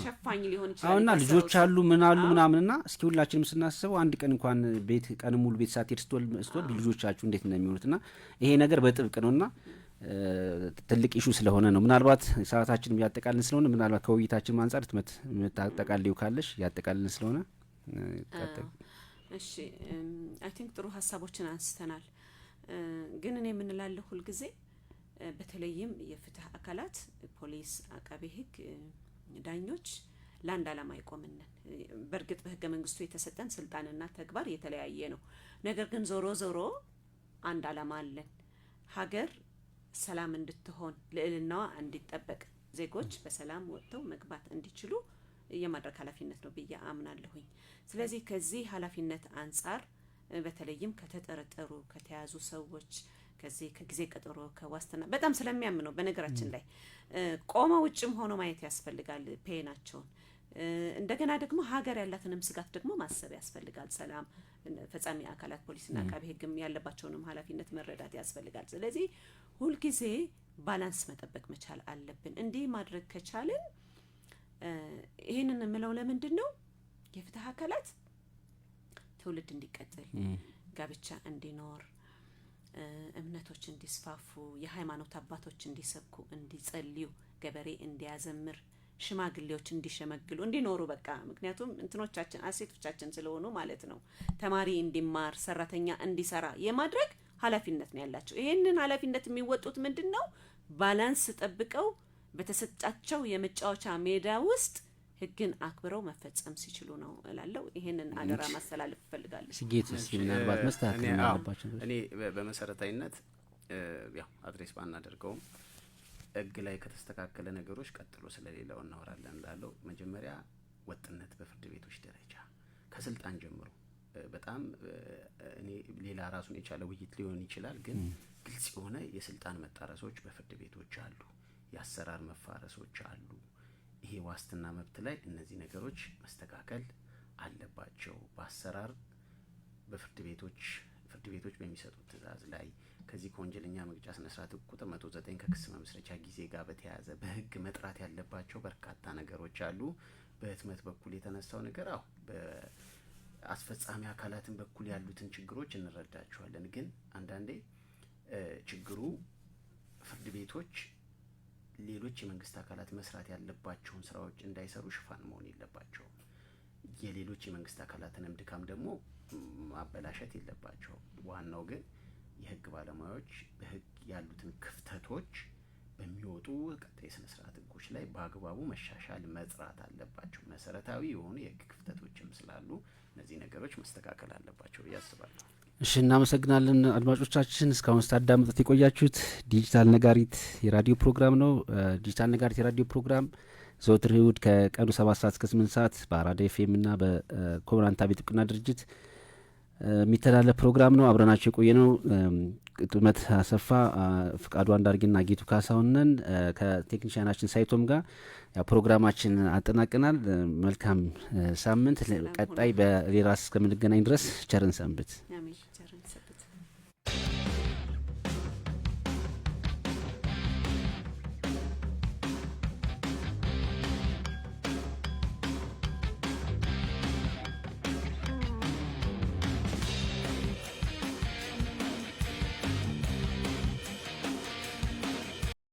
ሸፋኝ ሊሆን ይችላል። አሁንና ልጆች አሉ ምን አሉ ምናምንና እስኪ ሁላችንም ስናስበው አንድ ቀን እንኳን ቤት ቀን ሙሉ ቤት ሳትሄድ ስትወልድ ልጆቻችሁ እንዴት ነው የሚሆኑትና ይሄ ነገር በጥብቅ ነውና ትልቅ ኢሹ ስለሆነ ነው። ምናልባት ሰዓታችንም ያጠቃልን ስለሆነ ምናልባት ከውይይታችን አንፃር የምታጠቃልዩ ካለሽ ያጠቃልን ስለሆነ እሺ አይ ቲንክ ጥሩ ሀሳቦችን አንስተናል። ግን እኔ የምንላለው ሁሉ ጊዜ በተለይም የፍትህ አካላት ፖሊስ፣ አቃቤ ህግ፣ ዳኞች ለአንድ ዓላማ ይቆምነን። በእርግጥ በህገ መንግስቱ የተሰጠን ስልጣንና ተግባር የተለያየ ነው። ነገር ግን ዞሮ ዞሮ አንድ ዓላማ አለን። ሀገር ሰላም እንድትሆን ልዕልናዋ እንዲጠበቅ ዜጎች በሰላም ወጥተው መግባት እንዲችሉ የማድረግ ኃላፊነት ነው ብዬ አምናለሁኝ። ስለዚህ ከዚህ ኃላፊነት አንፃር በተለይም ከተጠረጠሩ ከተያዙ ሰዎች ከዚህ ከጊዜ ቀጠሮ ከዋስትና በጣም ስለሚያምነው በነገራችን ላይ ቆመው ውጭም ሆኖ ማየት ያስፈልጋል ፔናቸውን። እንደገና ደግሞ ሀገር ያላትንም ስጋት ደግሞ ማሰብ ያስፈልጋል። ሰላም ፈጻሚ አካላት ፖሊስና አቃቤ ህግም ያለባቸውንም ኃላፊነት መረዳት ያስፈልጋል። ስለዚህ ሁሉ ጊዜ ባላንስ መጠበቅ መቻል አለብን። እንዲህ ማድረግ ከቻልን ይሄንን የምለው ለምንድነው የፍትህ አካላት ትውልድ እንዲቀጥል፣ ጋብቻ እንዲኖር፣ እምነቶች እንዲስፋፉ፣ የሃይማኖት አባቶች እንዲሰብኩ፣ እንዲጸልዩ፣ ገበሬ እንዲያዘምር፣ ሽማግሌዎች እንዲሸመግሉ እንዲኖሩ በቃ ምክንያቱም እንትኖቻችን አሴቶቻችን ስለሆኑ ማለት ነው ተማሪ እንዲማር ሰራተኛ እንዲሰራ የማድረግ ኃላፊነት ነው ያላቸው ይሄንን ኃላፊነት የሚወጡት ምንድነው ባላንስ ጠብቀው በተሰጣቸው የመጫወቻ ሜዳ ውስጥ ህግን አክብረው መፈጸም ሲችሉ ነው እላለሁ ይሄንን አደራ ማስተላለፍ ፈልጋለሁ ሲጌትስ ምናልባት መስተካከል ያለባቸው እኔ በመሰረታዊነት ያው አድሬስ ባናደርገው ህግ ላይ ከተስተካከለ ነገሮች ቀጥሎ ስለሌላው እናወራለን እላለሁ መጀመሪያ ወጥነት በፍርድ ቤቶች ደረጃ ከስልጣን ጀምሮ በጣም እኔ ሌላ ራሱን የቻለ ውይይት ሊሆን ይችላል ግን ግልጽ የሆነ የስልጣን መጣረሶች በፍርድ ቤቶች አሉ ያሰራር መፋረሶች አሉ ይሄ ዋስትና መብት ላይ እነዚህ ነገሮች መስተካከል አለባቸው በአሰራር በፍርድ ቤቶች በሚሰጡት ትእዛዝ ላይ ከዚህ ከወንጀለኛ መቅጫ ስነ ስርዓት ቁጥር 109 ከክስ መመስረቻ ጊዜ ጋር በተያያዘ በህግ መጥራት ያለባቸው በርካታ ነገሮች አሉ በህትመት በኩል የተነሳው ነገር በአስፈጻሚ አካላትን በኩል ያሉትን ችግሮች እንረዳቸዋለን ግን አንዳንዴ ችግሩ ፍርድ ቤቶች ሌሎች የመንግስት አካላት መስራት ያለባቸውን ስራዎች እንዳይሰሩ ሽፋን መሆን የለባቸው የሌሎች የመንግስት አካላትንም ድካም ደግሞ ማበላሸት የለባቸው ዋናው ግን የህግ ባለሙያዎች በህግ ያሉትን ክፍተቶች በሚወጡ ቀጣይ ስነ ስርዓት ህጎች ላይ በአግባቡ መሻሻል መጥራት አለባቸው መሰረታዊ የሆኑ የህግ ክፍተቶችም ስላሉ እነዚህ ነገሮች መስተካከል አለባቸው ያስባሉ እሺ እናመሰግናለን አድማጮቻችን እስካሁን ስታዳምጡት የቆያችሁት ዲጂታል ነጋሪት የራዲዮ ፕሮግራም ነው ዲጂታል ነጋሪት የራዲዮ ፕሮግራም ዘወትር እሁድ ከቀኑ 7 ሰዓት እስከ 8 ሰዓት በአራዳ ኤፍኤም እና በኮብራንታ ቤት ጥብቅና ድርጅት የሚተላለፍ ፕሮግራም ነው አብረናችሁ የቆየነው ቅጥመት አሰፋ ፍቃዱ አንዳርጌና ጌቱ ካሳውነን ከቴክኒሻናችን ሳይቶም ጋር ያ ፕሮግራማችን አጠናቀናል መልካም ሳምንት ቀጣይ በሌላ እስከምንገናኝ ድረስ ቸርን ሰንብት አሜን